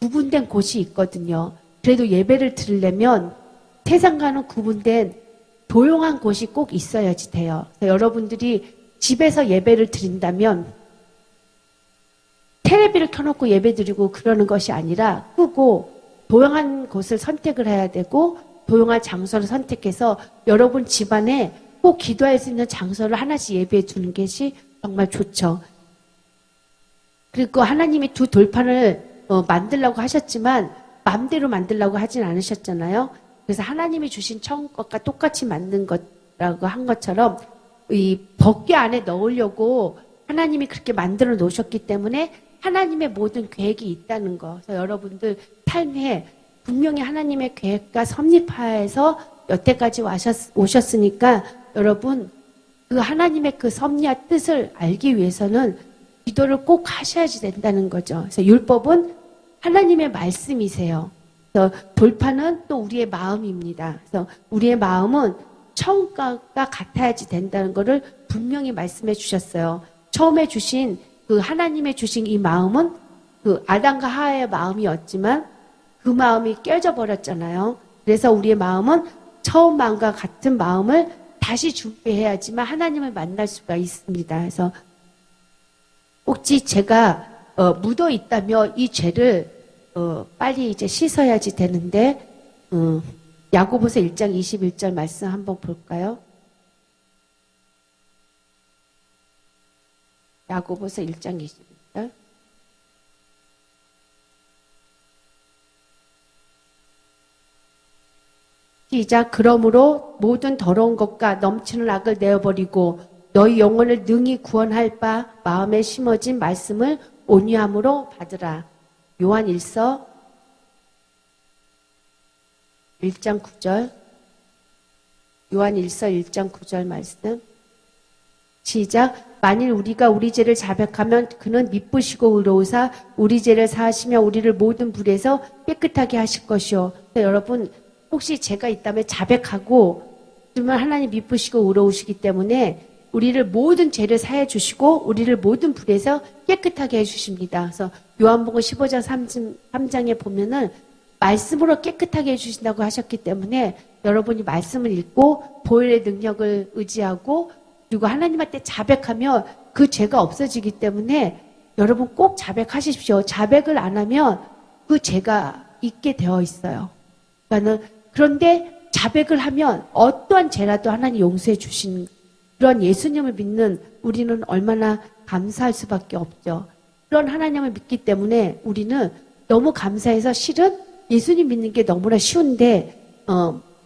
구분된 곳이 있거든요. 그래도 예배를 드리려면 세상과는 구분된 조용한 곳이 꼭 있어야지 돼요. 여러분들이 집에서 예배를 드린다면 텔레비를 켜놓고 예배 드리고 그러는 것이 아니라 끄고 조용한 곳을 선택을 해야 되고 조용한 장소를 선택해서 여러분 집안에 꼭 기도할 수 있는 장소를 하나씩 예배해 주는 것이 정말 좋죠. 그리고 하나님이 두 돌판을 만들라고 하셨지만 마음대로 만들라고 하진 않으셨잖아요. 그래서 하나님이 주신 처음 것과 똑같이 만든 것라고 한 것처럼 이 법궤 안에 넣으려고 하나님이 그렇게 만들어 놓으셨기 때문에 하나님의 모든 계획이 있다는 거. 그래서 여러분들 삶에 분명히 하나님의 계획과 섭리하에서 여태까지 오셨으니까 여러분 그 하나님의 그 섭리와 뜻을 알기 위해서는 기도를 꼭 하셔야지 된다는 거죠. 그래서 율법은 하나님의 말씀이세요. 그래서 돌파는 또 우리의 마음입니다. 그래서 우리의 마음은 처음과 같아야지 된다는 것을 분명히 말씀해 주셨어요. 처음에 주신 그 하나님의 주신 이 마음은 그 아담과 하와의 마음이었지만 그 마음이 깨져 버렸잖아요. 그래서 우리의 마음은 처음 마음과 같은 마음을 다시 준비해야지만 하나님을 만날 수가 있습니다. 그래서 혹시 제가 묻어 있다면 이 죄를 빨리 이제 씻어야지 되는데 야고보서 1장 21절 말씀 한번 볼까요? 야고보서 1장 21절. 시작. 그러므로 모든 더러운 것과 넘치는 악을 내어버리고 너희 영혼을 능히 구원할 바 마음에 심어진 말씀을 온유함으로 받으라. 요한 1서 1장 9절. 요한 1서 1장 9절 말씀. 시작. 만일 우리가 우리 죄를 자백하면 그는 미쁘시고 의로우사 우리 죄를 사하시며 우리를 모든 불에서 깨끗하게 하실 것이요. 여러분 혹시 죄가 있다면 자백하고 그러면 하나님 미쁘시고 의로우시기 때문에 우리를 모든 죄를 사해 주시고 우리를 모든 불에서 깨끗하게 해 주십니다. 그래서 요한복음 15장 3장에 보면은 말씀으로 깨끗하게 해 주신다고 하셨기 때문에 여러분이 말씀을 읽고 보혈의 능력을 의지하고 그리고 하나님한테 자백하면 그 죄가 없어지기 때문에 여러분 꼭 자백하십시오. 자백을 안 하면 그 죄가 있게 되어 있어요. 그런데 자백을 하면 어떠한 죄라도 하나님 용서해 주시는 그런 예수님을 믿는 우리는 얼마나 감사할 수밖에 없죠. 그런 하나님을 믿기 때문에 우리는 너무 감사해서 실은 예수님 믿는 게 너무나 쉬운데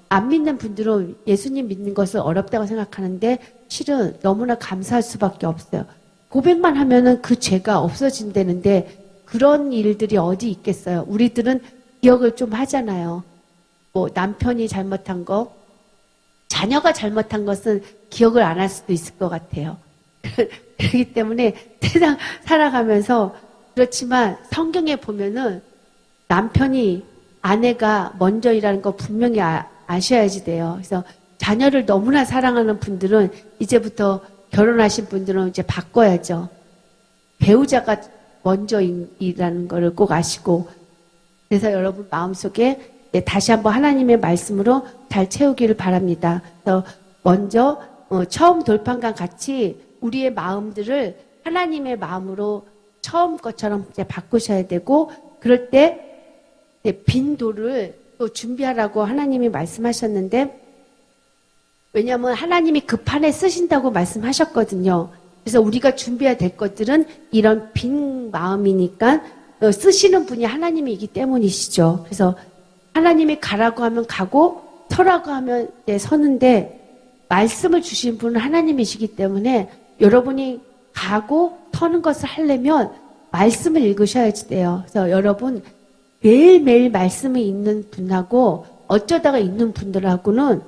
안 믿는 분들은 예수님 믿는 것을 어렵다고 생각하는데 실은 너무나 감사할 수밖에 없어요. 고백만 하면은 그 죄가 없어진다는데 그런 일들이 어디 있겠어요. 우리들은 기억을 좀 하잖아요. 뭐 남편이 잘못한 거, 자녀가 잘못한 것은 기억을 안 할 수도 있을 것 같아요. 그렇기 때문에 세상 살아가면서 그렇지만 성경에 보면은 남편이 아내가 먼저이라는 거 분명히 아셔야지 돼요. 그래서 자녀를 너무나 사랑하는 분들은 이제부터 결혼하신 분들은 이제 바꿔야죠. 배우자가 먼저이라는 거를 꼭 아시고 그래서 여러분 마음속에 다시 한번 하나님의 말씀으로 잘 채우기를 바랍니다. 그래서 먼저 처음 돌판과 같이 우리의 마음들을 하나님의 마음으로 처음 것처럼 이제 바꾸셔야 되고 그럴 때 빈 돌을 또 준비하라고 하나님이 말씀하셨는데 왜냐하면 하나님이 그 판에 쓰신다고 말씀하셨거든요. 그래서 우리가 준비해야 될 것들은 이런 빈 마음이니까 쓰시는 분이 하나님이기 때문이시죠. 그래서 하나님이 가라고 하면 가고 서라고 하면 서는데 말씀을 주신 분은 하나님이시기 때문에 여러분이 가고 서는 것을 하려면 말씀을 읽으셔야지 돼요. 그래서 여러분 매일매일 말씀이 있는 분하고 어쩌다가 있는 분들하고는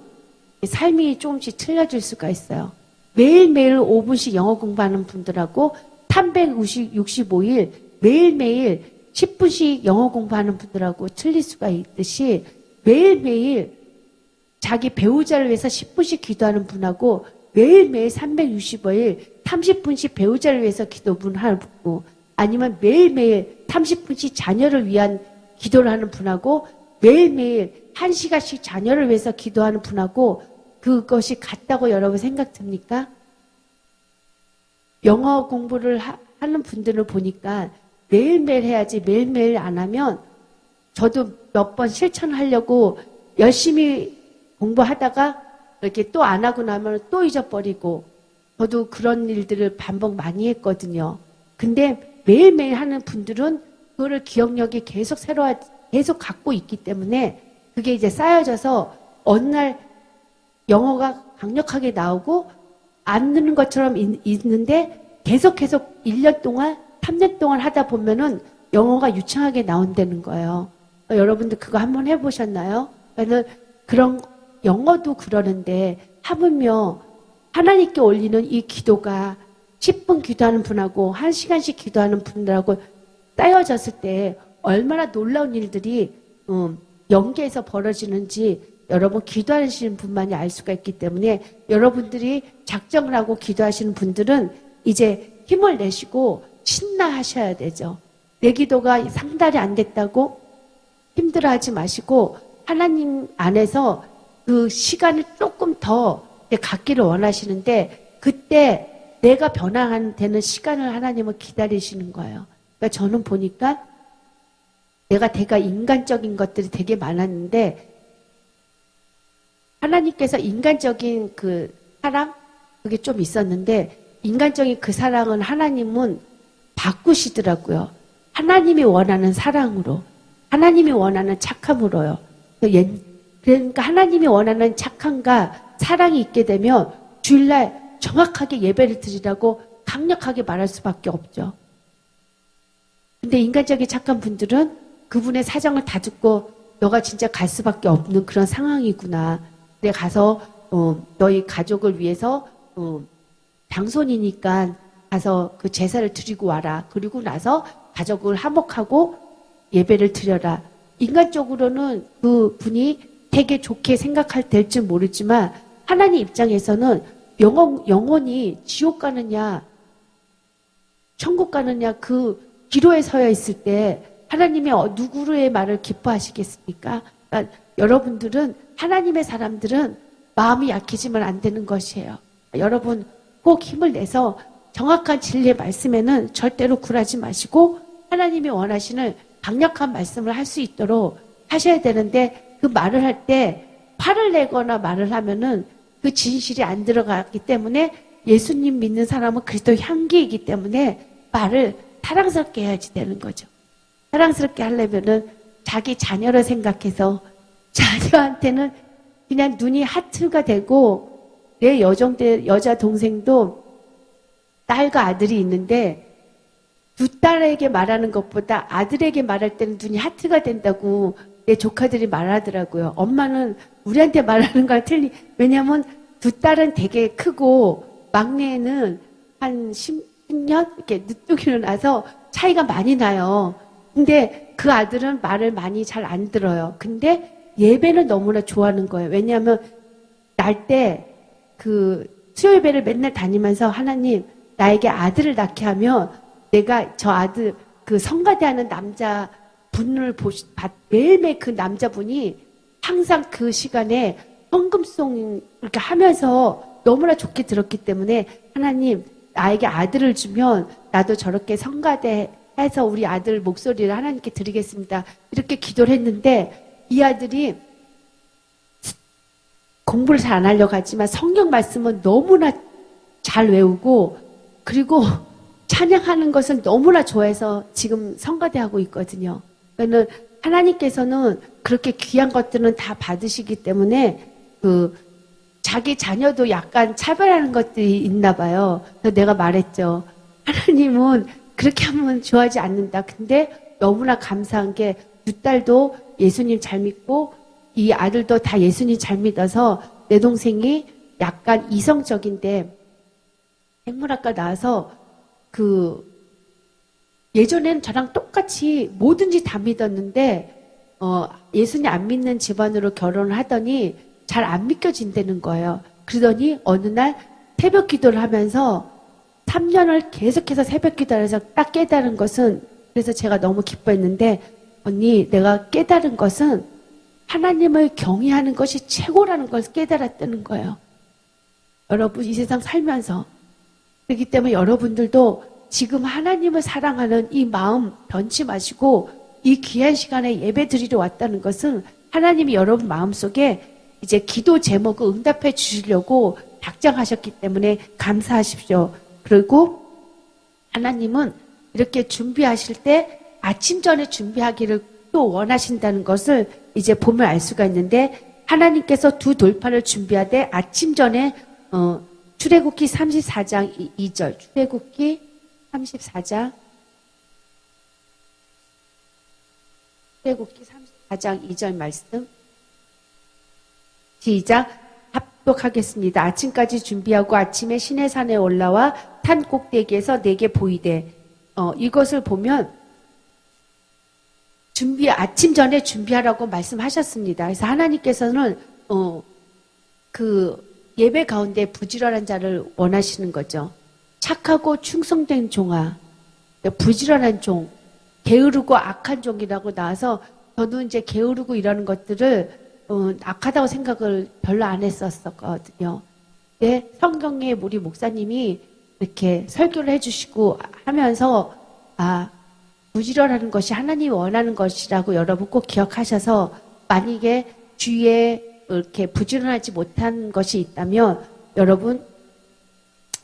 삶이 조금씩 틀려질 수가 있어요. 매일매일 5분씩 영어 공부하는 분들하고 365일 매일매일 10분씩 영어 공부하는 분들하고 틀릴 수가 있듯이 매일매일 자기 배우자를 위해서 10분씩 기도하는 분하고 매일매일 365일 30분씩 배우자를 위해서 기도하는 분 아니면 매일매일 30분씩 자녀를 위한 기도를 하는 분하고 매일매일 1시간씩 자녀를 위해서 기도하는 분하고 그것이 같다고 여러분 생각 듭니까? 영어 공부를 하는 분들을 보니까 매일매일 해야지 매일매일 안 하면 저도 몇 번 실천하려고 열심히 공부하다가 이렇게 또 안 하고 나면 또 잊어버리고 저도 그런 일들을 반복 많이 했거든요. 근데 매일매일 하는 분들은 그거를 기억력이 계속 계속 갖고 있기 때문에 그게 이제 쌓여져서 어느 날 영어가 강력하게 나오고 안 느는 것처럼 있는데 계속 1년 동안 3년 동안 하다 보면은 영어가 유창하게 나온다는 거예요. 여러분들 그거 한번 해보셨나요? 그래서 그런 영어도 그러는데 하물며 하나님께 올리는 이 기도가 10분 기도하는 분하고 1시간씩 기도하는 분들하고 쌓여졌을 때 얼마나 놀라운 일들이 연계해서 벌어지는지 여러분 기도하시는 분만이 알 수가 있기 때문에 여러분들이 작정을 하고 기도하시는 분들은 이제 힘을 내시고 신나하셔야 되죠. 내 기도가 상달이 안 됐다고 힘들어하지 마시고 하나님 안에서 그 시간을 조금 더 갖기를 원하시는데 그때 내가 변화되는 시간을 하나님은 기다리시는 거예요. 그러니까 저는 보니까 내가 인간적인 것들이 되게 많았는데 하나님께서 인간적인 그 사랑 그게 좀 있었는데 인간적인 그 사랑은 하나님은 바꾸시더라고요. 하나님이 원하는 사랑으로 하나님이 원하는 착함으로요. 그러니까 하나님이 원하는 착함과 사랑이 있게 되면 주일날 정확하게 예배를 드리라고 강력하게 말할 수밖에 없죠. 근데 인간적인 착한 분들은 그분의 사정을 다 듣고 너가 진짜 갈 수밖에 없는 그런 상황이구나. 내가 가서 너희 가족을 위해서 장손이니까 가서 그 제사를 드리고 와라. 그리고 나서 가족을 화목하고 예배를 드려라. 인간적으로는 그 분이 되게 좋게 생각할 될지 모르지만 하나님 입장에서는 영원히 지옥 가느냐 천국 가느냐 그 기로에 서여 있을 때 하나님이 누구의 말을 기뻐하시겠습니까? 그러니까 여러분들은 하나님의 사람들은 마음이 약해지면 안 되는 것이에요. 여러분 꼭 힘을 내서 정확한 진리의 말씀에는 절대로 굴하지 마시고 하나님이 원하시는 강력한 말씀을 할 수 있도록 하셔야 되는데, 그 말을 할 때 화를 내거나 말을 하면은 그 진실이 안 들어가기 때문에, 예수님 믿는 사람은 그리스도 향기이기 때문에 말을 사랑스럽게 해야지 되는 거죠. 사랑스럽게 하려면은 자기 자녀를 생각해서, 자녀한테는 그냥 눈이 하트가 되고, 내 여자 동생도 딸과 아들이 있는데, 두 딸에게 말하는 것보다 아들에게 말할 때는 눈이 하트가 된다고 내 조카들이 말하더라고요. 엄마는 우리한테 말하는 거랑 왜냐면 두 딸은 되게 크고 막내는 한 10년 이렇게 늦둥이로 나서 차이가 많이 나요. 근데 그 아들은 말을 많이 잘 안 들어요. 근데 예배는 너무나 좋아하는 거예요. 왜냐하면 날 때 그 수요예배를 맨날 다니면서, 하나님 나에게 아들을 낳게 하면 내가 저 아들, 그 성가대하는 남자 분을 매일매일 그 남자분이 항상 그 시간에 헌금송 이렇게 하면서 너무나 좋게 들었기 때문에, 하나님 나에게 아들을 주면 나도 저렇게 성가대 해서 우리 아들 목소리를 하나님께 드리겠습니다. 이렇게 기도를 했는데, 이 아들이 공부를 잘 안 하려고 하지만 성경 말씀은 너무나 잘 외우고, 그리고 찬양하는 것은 너무나 좋아해서 지금 성가대하고 있거든요. 그러니까 하나님께서는 그렇게 귀한 것들은 다 받으시기 때문에 자기 자녀도 약간 차별하는 것들이 있나 봐요. 그래서 내가 말했죠. 하나님은 그렇게 하면 좋아하지 않는다. 근데 너무나 감사한 게 두 딸도 예수님 잘 믿고 이 아들도 다 예수님 잘 믿어서, 내 동생이 약간 이성적인데 생물학과 나와서 예전에는 저랑 똑같이 뭐든지 다 믿었는데, 예수님 안 믿는 집안으로 결혼을 하더니 잘 안 믿겨진다는 거예요. 그러더니 어느 날 새벽 기도를 하면서 3년을 계속해서 새벽 기도를 해서 딱 깨달은 것은, 그래서 제가 너무 기뻐했는데, 언니 내가 깨달은 것은 하나님을 경외하는 것이 최고라는 걸 깨달았다는 거예요. 여러분 이 세상 살면서. 그렇기 때문에 여러분들도 지금 하나님을 사랑하는 이 마음 변치 마시고, 이 귀한 시간에 예배 드리러 왔다는 것은 하나님이 여러분 마음속에 이제 기도 제목을 응답해 주시려고 작정하셨기 때문에 감사하십시오. 그리고 하나님은 이렇게 준비하실 때 아침 전에 준비하기를 또 원하신다는 것을 이제 보면 알 수가 있는데, 하나님께서 두 돌판을 준비하되 아침 전에 출애굽기 34장 2절, 출애굽기 34장 34장 2절 말씀 시작. 합독하겠습니다. 아침까지 준비하고 아침에 시내산에 올라와 산 꼭대기에서 내게 보이되, 이것을 보면 아침 전에 준비하라고 말씀하셨습니다. 그래서 하나님께서는 예배 가운데 부지런한 자를 원하시는 거죠. 착하고 충성된 종아, 부지런한 종, 게으르고 악한 종이라고 나와서, 저도 이제 게으르고 이러는 것들을 악하다고 생각을 별로 안 했었거든요. 근데 성경에 우리 목사님이 이렇게 설교를 해주시고 하면서, 부지런하는 것이 하나님이 원하는 것이라고 여러분 꼭 기억하셔서, 만약에 주위에 이렇게 부지런하지 못한 것이 있다면 여러분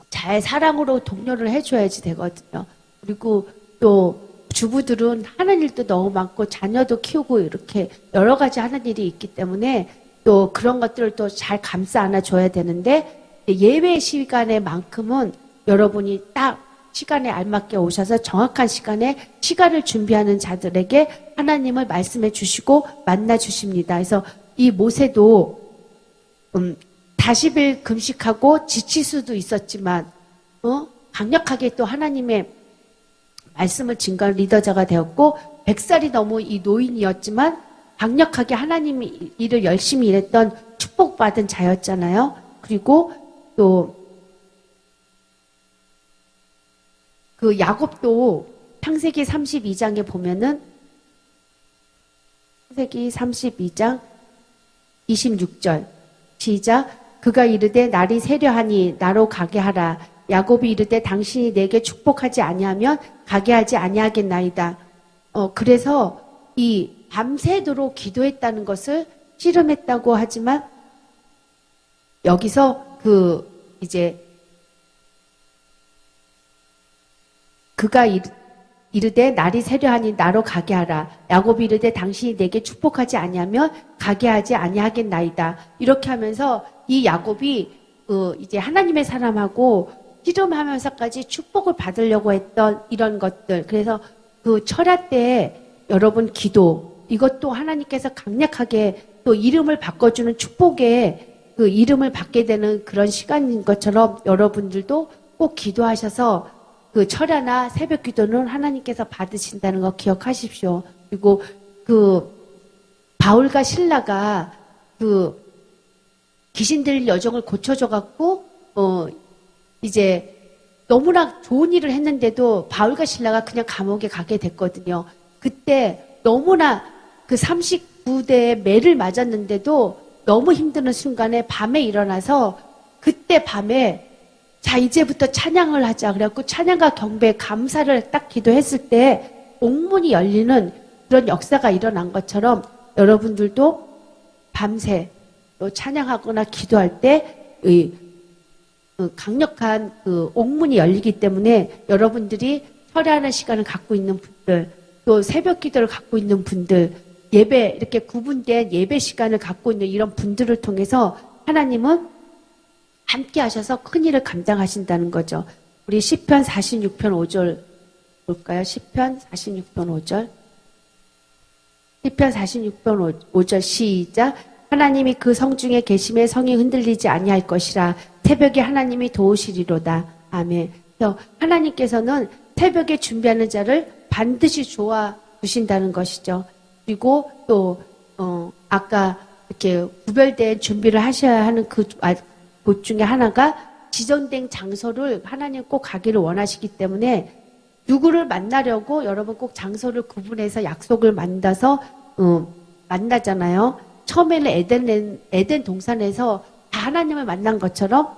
잘 사랑으로 독려를 해줘야지 되거든요. 그리고 또 주부들은 하는 일도 너무 많고 자녀도 키우고 이렇게 여러 가지 하는 일이 있기 때문에 또 그런 것들을 또 잘 감싸 안아줘야 되는데, 예배 시간에만큼은 여러분이 딱 시간에 알맞게 오셔서 정확한 시간에 시간을 준비하는 자들에게 하나님을 말씀해 주시고 만나 주십니다. 그래서 이 모세도 40일 금식하고 지칠 수도 있었지만 강력하게 또 하나님의 말씀을 증거한 리더자가 되었고, 100살이 넘은 이 노인이었지만 강력하게 하나님이 일을 열심히 일했던 축복받은 자였잖아요. 그리고 또 야곱도 창세기 32장에 보면은, 창세기 32장 26절 시작. 그가 이르되 날이 세려하니 나로 가게 하라. 야곱이 이르되 당신이 내게 축복하지 아니하면 가게 하지 아니하겠나이다. 그래서 이 밤새도록 기도했다는 것을 씨름했다고 하지만 여기서 이제 그가 이르되 날이 새려하니 나로 가게 하라. 야곱이 이르되 당신이 내게 축복하지 아니하면 가게 하지 아니하겠나이다. 이렇게 하면서 이 야곱이 이제 하나님의 사람하고 씨름하면서까지 축복을 받으려고 했던 이런 것들. 그래서 그 철야 때에 여러분 기도, 이것도 하나님께서 강력하게 또 이름을 바꿔주는 축복에 그 이름을 받게 되는 그런 시간인 것처럼 여러분들도 꼭 기도하셔서 그 철야나 새벽 기도는 하나님께서 받으신다는 거 기억하십시오. 그리고 그 바울과 실라가 그 귀신 들린 여종을 고쳐줘갖고 이제 너무나 좋은 일을 했는데도 바울과 실라가 그냥 감옥에 가게 됐거든요. 그때 너무나 그 39대의 매를 맞았는데도 너무 힘드는 순간에 밤에 일어나서 그때 밤에 자 이제부터 찬양을 하자 그래갖고 찬양과 경배 감사를 딱 기도했을 때 옥문이 열리는 그런 역사가 일어난 것처럼 여러분들도 밤새 또 찬양하거나 기도할 때 강력한 그 옥문이 열리기 때문에 여러분들이 철야하는 시간을 갖고 있는 분들, 또 새벽 기도를 갖고 있는 분들, 예배 이렇게 구분된 예배 시간을 갖고 있는 이런 분들을 통해서 하나님은 함께 하셔서 큰일을 감당하신다는 거죠. 우리 시편 46편 5절 볼까요? 시편 46편 5절. 시편 46편 5절 시작. 하나님이 그 성중에 계심에 성이 흔들리지 아니할 것이라. 새벽에 하나님이 도우시리로다. 아멘. 그래서 하나님께서는 새벽에 준비하는 자를 반드시 도와 주신다는 것이죠. 그리고 또 아까 이렇게 구별된 준비를 하셔야 하는 곳 중에 하나가 지정된 장소를 하나님 꼭 가기를 원하시기 때문에 누구를 만나려고 여러분 꼭 장소를 구분해서 약속을 만나서 만나잖아요. 처음에는 에덴 동산에서 다 하나님을 만난 것처럼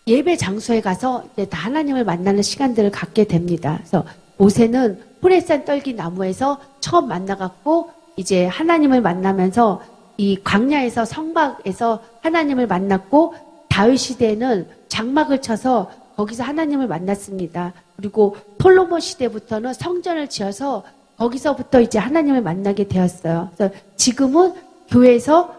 예배 장소에 가서 이제 다 하나님을 만나는 시간들을 갖게 됩니다. 그래서 모세는 호레산 떨기 나무에서 처음 만나갖고 이제 하나님을 만나면서 이 광야에서 성막에서 하나님을 만났고 다윗 시대에는 장막을 쳐서 거기서 하나님을 만났습니다. 그리고 솔로몬 시대부터는 성전을 지어서 거기서부터 이제 하나님을 만나게 되었어요. 그래서 지금은 교회에서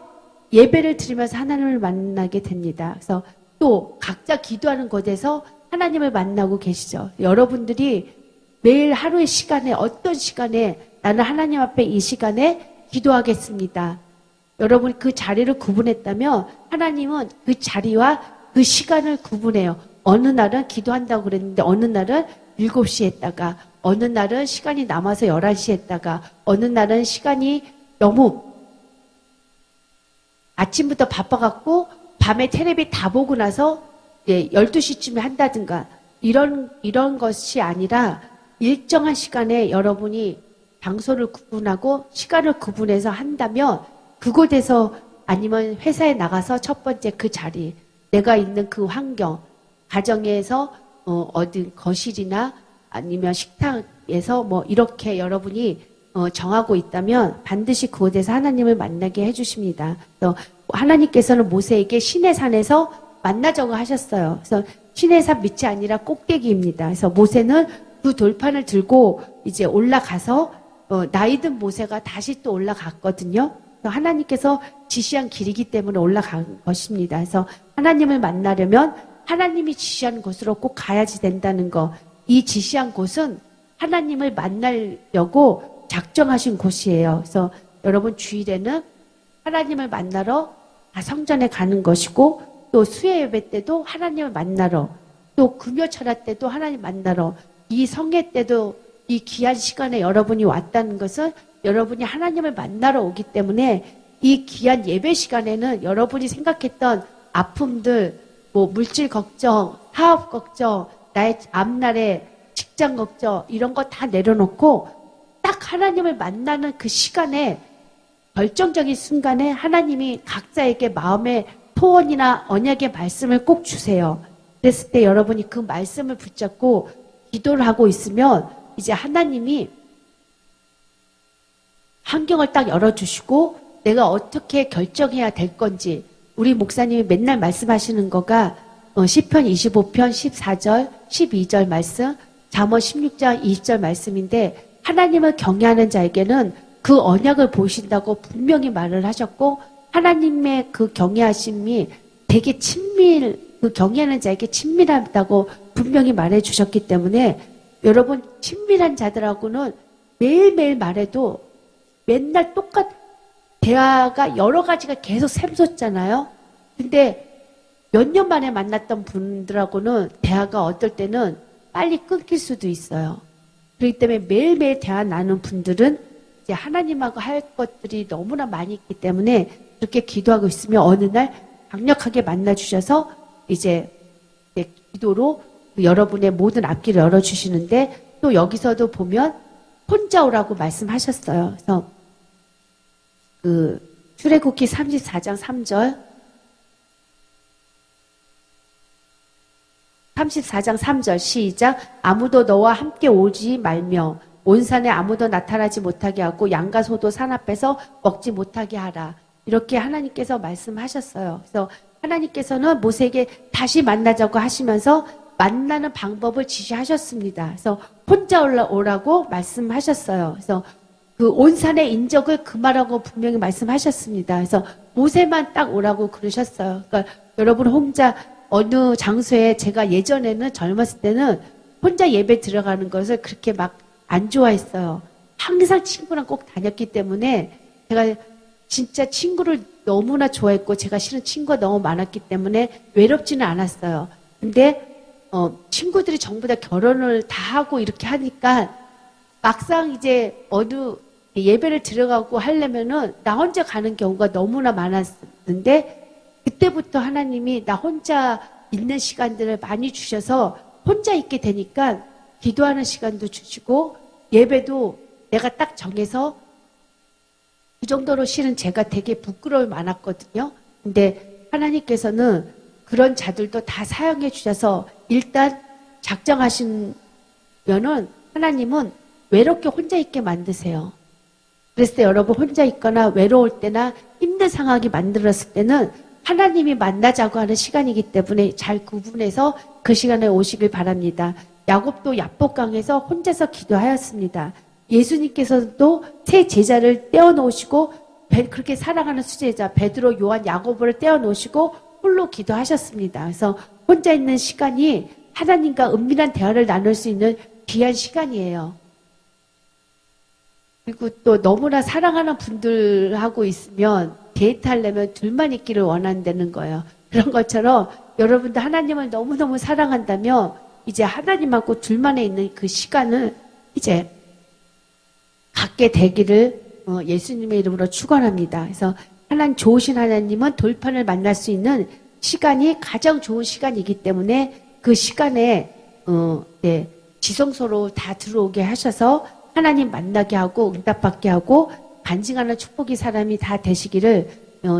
예배를 드리면서 하나님을 만나게 됩니다. 그래서 또 각자 기도하는 곳에서 하나님을 만나고 계시죠. 여러분들이 매일 하루의 시간에 어떤 시간에 나는 하나님 앞에 이 시간에 기도하겠습니다. 여러분이 그 자리를 구분했다면 하나님은 그 자리와 그 시간을 구분해요. 어느 날은 기도한다고 그랬는데 어느 날은 7시에 했다가 어느 날은 시간이 남아서 11시에 했다가 어느 날은 시간이 너무 아침부터 바빠갖고 밤에 텔레비 다 보고 나서 12시쯤에 한다든가 이런 것이 아니라 일정한 시간에 여러분이 장소를 구분하고 시간을 구분해서 한다면 그곳에서 아니면 회사에 나가서 첫 번째 그 자리, 내가 있는 그 환경, 가정에서 어디 거실이나 아니면 식탁에서 뭐 이렇게 여러분이 정하고 있다면 반드시 그곳에서 하나님을 만나게 해주십니다. 그래서 하나님께서는 모세에게 시내산에서 만나자고 하셨어요. 그래서 시내산 밑이 아니라 꼭대기입니다. 그래서 모세는 그 돌판을 들고 이제 올라가서 나이든 모세가 다시 또 올라갔거든요. 그래서 하나님께서 지시한 길이기 때문에 올라간 것입니다. 그래서 하나님을 만나려면 하나님이 지시한 곳으로 꼭 가야지 된다는 거. 이 지시한 곳은 하나님을 만나려고 작정하신 곳이에요. 그래서 여러분 주일에는 하나님을 만나러 성전에 가는 것이고 또 수요 예배 때도 하나님을 만나러 또 금요철야 때도 하나님 만나러 이 성회 때도 이 귀한 시간에 여러분이 왔다는 것은 여러분이 하나님을 만나러 오기 때문에 이 귀한 예배 시간에는 여러분이 생각했던 아픔들, 뭐 물질 걱정, 사업 걱정, 나의 앞날에 직장 걱정 이런 거 다 내려놓고 딱 하나님을 만나는 그 시간에 결정적인 순간에 하나님이 각자에게 마음에 소원이나 언약의 말씀을 꼭 주세요. 그랬을 때 여러분이 그 말씀을 붙잡고 기도를 하고 있으면 이제 하나님이 환경을 딱 열어주시고 내가 어떻게 결정해야 될 건지, 우리 목사님이 맨날 말씀하시는 거가 시편 25편 14절 12절 말씀, 잠언 16장 20절 말씀인데, 하나님을 경외하는 자에게는 그 언약을 보신다고 분명히 말을 하셨고, 하나님의 그 경외하심이 되게 그 경외하는 자에게 친밀하다고 분명히 말해 주셨기 때문에, 여러분 친밀한 자들하고는 매일매일 말해도 맨날 대화가 여러 가지가 계속 샘솟잖아요. 근데 몇 년 만에 만났던 분들하고는 대화가 어떨 때는 빨리 끊길 수도 있어요. 그렇기 때문에 매일매일 대화 나누는 분들은 이제 하나님하고 할 것들이 너무나 많이 있기 때문에 그렇게 기도하고 있으면 어느 날 강력하게 만나주셔서 이제 기도로 여러분의 모든 앞길을 열어주시는데, 또 여기서도 보면 혼자 오라고 말씀하셨어요. 그래서 출애굽기 34장 3절 34장 3절 시작. 아무도 너와 함께 오지 말며 온 산에 아무도 나타나지 못하게 하고 양과 소도 산 앞에서 먹지 못하게 하라. 이렇게 하나님께서 말씀하셨어요. 그래서 하나님께서는 모세에게 다시 만나자고 하시면서 만나는 방법을 지시하셨습니다. 그래서 혼자 오라고 말씀하셨어요. 그래서 그 온 산의 인적을 금하라고 분명히 말씀하셨습니다. 그래서 모세만 딱 오라고 그러셨어요. 그러니까 여러분 혼자 어느 장소에, 제가 예전에는 젊었을 때는 혼자 예배 들어가는 것을 그렇게 막 안 좋아했어요. 항상 친구랑 꼭 다녔기 때문에 제가 진짜 친구를 너무나 좋아했고, 제가 실은 친구가 너무 많았기 때문에 외롭지는 않았어요. 근데 친구들이 전부 다 결혼을 다 하고 이렇게 하니까 막상 이제 어느 예배를 들어가고 하려면은 나 혼자 가는 경우가 너무나 많았는데, 그때부터 하나님이 나 혼자 있는 시간들을 많이 주셔서 혼자 있게 되니까 기도하는 시간도 주시고, 예배도 내가 딱 정해서, 그 정도로 실은 제가 되게 부끄러움이 많았거든요. 근데 하나님께서는 그런 자들도 다 사용해 주셔서 일단 작정하시면은 하나님은 외롭게 혼자 있게 만드세요. 그랬을 때 여러분 혼자 있거나 외로울 때나 힘든 상황이 만들었을 때는 하나님이 만나자고 하는 시간이기 때문에 잘 구분해서 그 시간에 오시길 바랍니다. 야곱도 야복강에서 혼자서 기도하였습니다. 예수님께서도 세 제자를 떼어놓으시고, 그렇게 사랑하는 수제자 베드로, 요한, 야고보를 떼어놓으시고 홀로 기도하셨습니다. 그래서 혼자 있는 시간이 하나님과 은밀한 대화를 나눌 수 있는 귀한 시간이에요. 그리고 또 너무나 사랑하는 분들하고 있으면 데이트하려면 둘만 있기를 원한다는 거예요. 그런 것처럼 여러분도 하나님을 너무너무 사랑한다면 이제 하나님하고 둘만에 있는 그 시간을 이제 갖게 되기를 예수님의 이름으로 축원합니다. 그래서 좋으신 하나님은 돌판을 만날 수 있는 시간이 가장 좋은 시간이기 때문에 그 시간에 지성소로 다 들어오게 하셔서 하나님 만나게 하고 응답받게 하고 간증하는 축복의 사람이 다 되시기를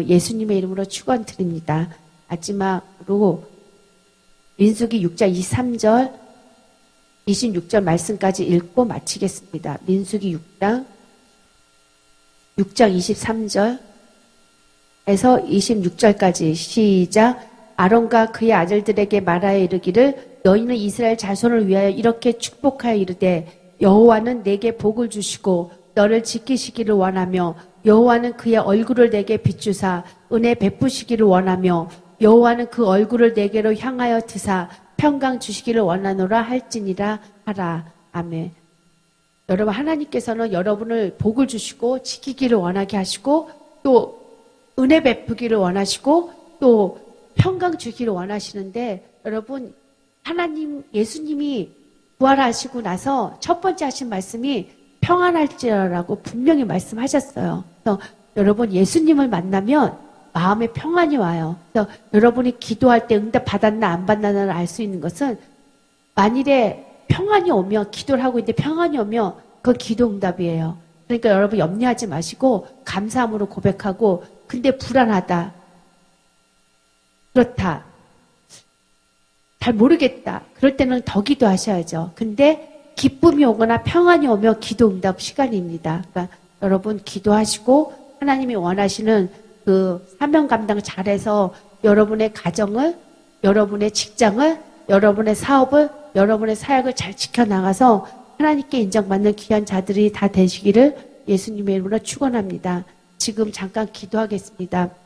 예수님의 이름으로 축원드립니다. 마지막으로 민수기 6장 23절 26절 말씀까지 읽고 마치겠습니다. 민수기 6장 23절에서 26절까지 시작. 아론과 그의 아들들에게 말하여 이르기를 너희는 이스라엘 자손을 위하여 이렇게 축복하여 이르되 여호와는 내게 복을 주시고 너를 지키시기를 원하며 여호와는 그의 얼굴을 내게 비추사 은혜 베푸시기를 원하며 여호와는 그 얼굴을 내게로 향하여 드사 평강 주시기를 원하노라 할지니라 하라. 아멘. 여러분 하나님께서는 여러분을 복을 주시고 지키기를 원하게 하시고 또 은혜 베푸기를 원하시고 또 평강 주기를 원하시는데, 여러분 하나님 예수님이 부활하시고 나서 첫 번째 하신 말씀이 평안할지라라고 분명히 말씀하셨어요. 그래서 여러분 예수님을 만나면 마음에 평안이 와요. 그래서 여러분이 기도할 때 응답 받았나 안 받았나를 알 수 있는 것은, 만일에 평안이 오면, 기도를 하고 있는데 평안이 오면 그건 기도 응답이에요. 그러니까 여러분 염려하지 마시고 감사함으로 고백하고, 근데 불안하다. 그렇다. 잘 모르겠다. 그럴 때는 더 기도하셔야죠. 근데 기쁨이 오거나 평안이 오면 기도 응답 시간입니다. 그러니까 여러분 기도하시고 하나님이 원하시는 그 사명 감당 잘해서 여러분의 가정을, 여러분의 직장을, 여러분의 사업을, 여러분의 사역을 잘 지켜나가서 하나님께 인정받는 귀한 자들이 다 되시기를 예수님의 이름으로 축원합니다. 지금 잠깐 기도하겠습니다.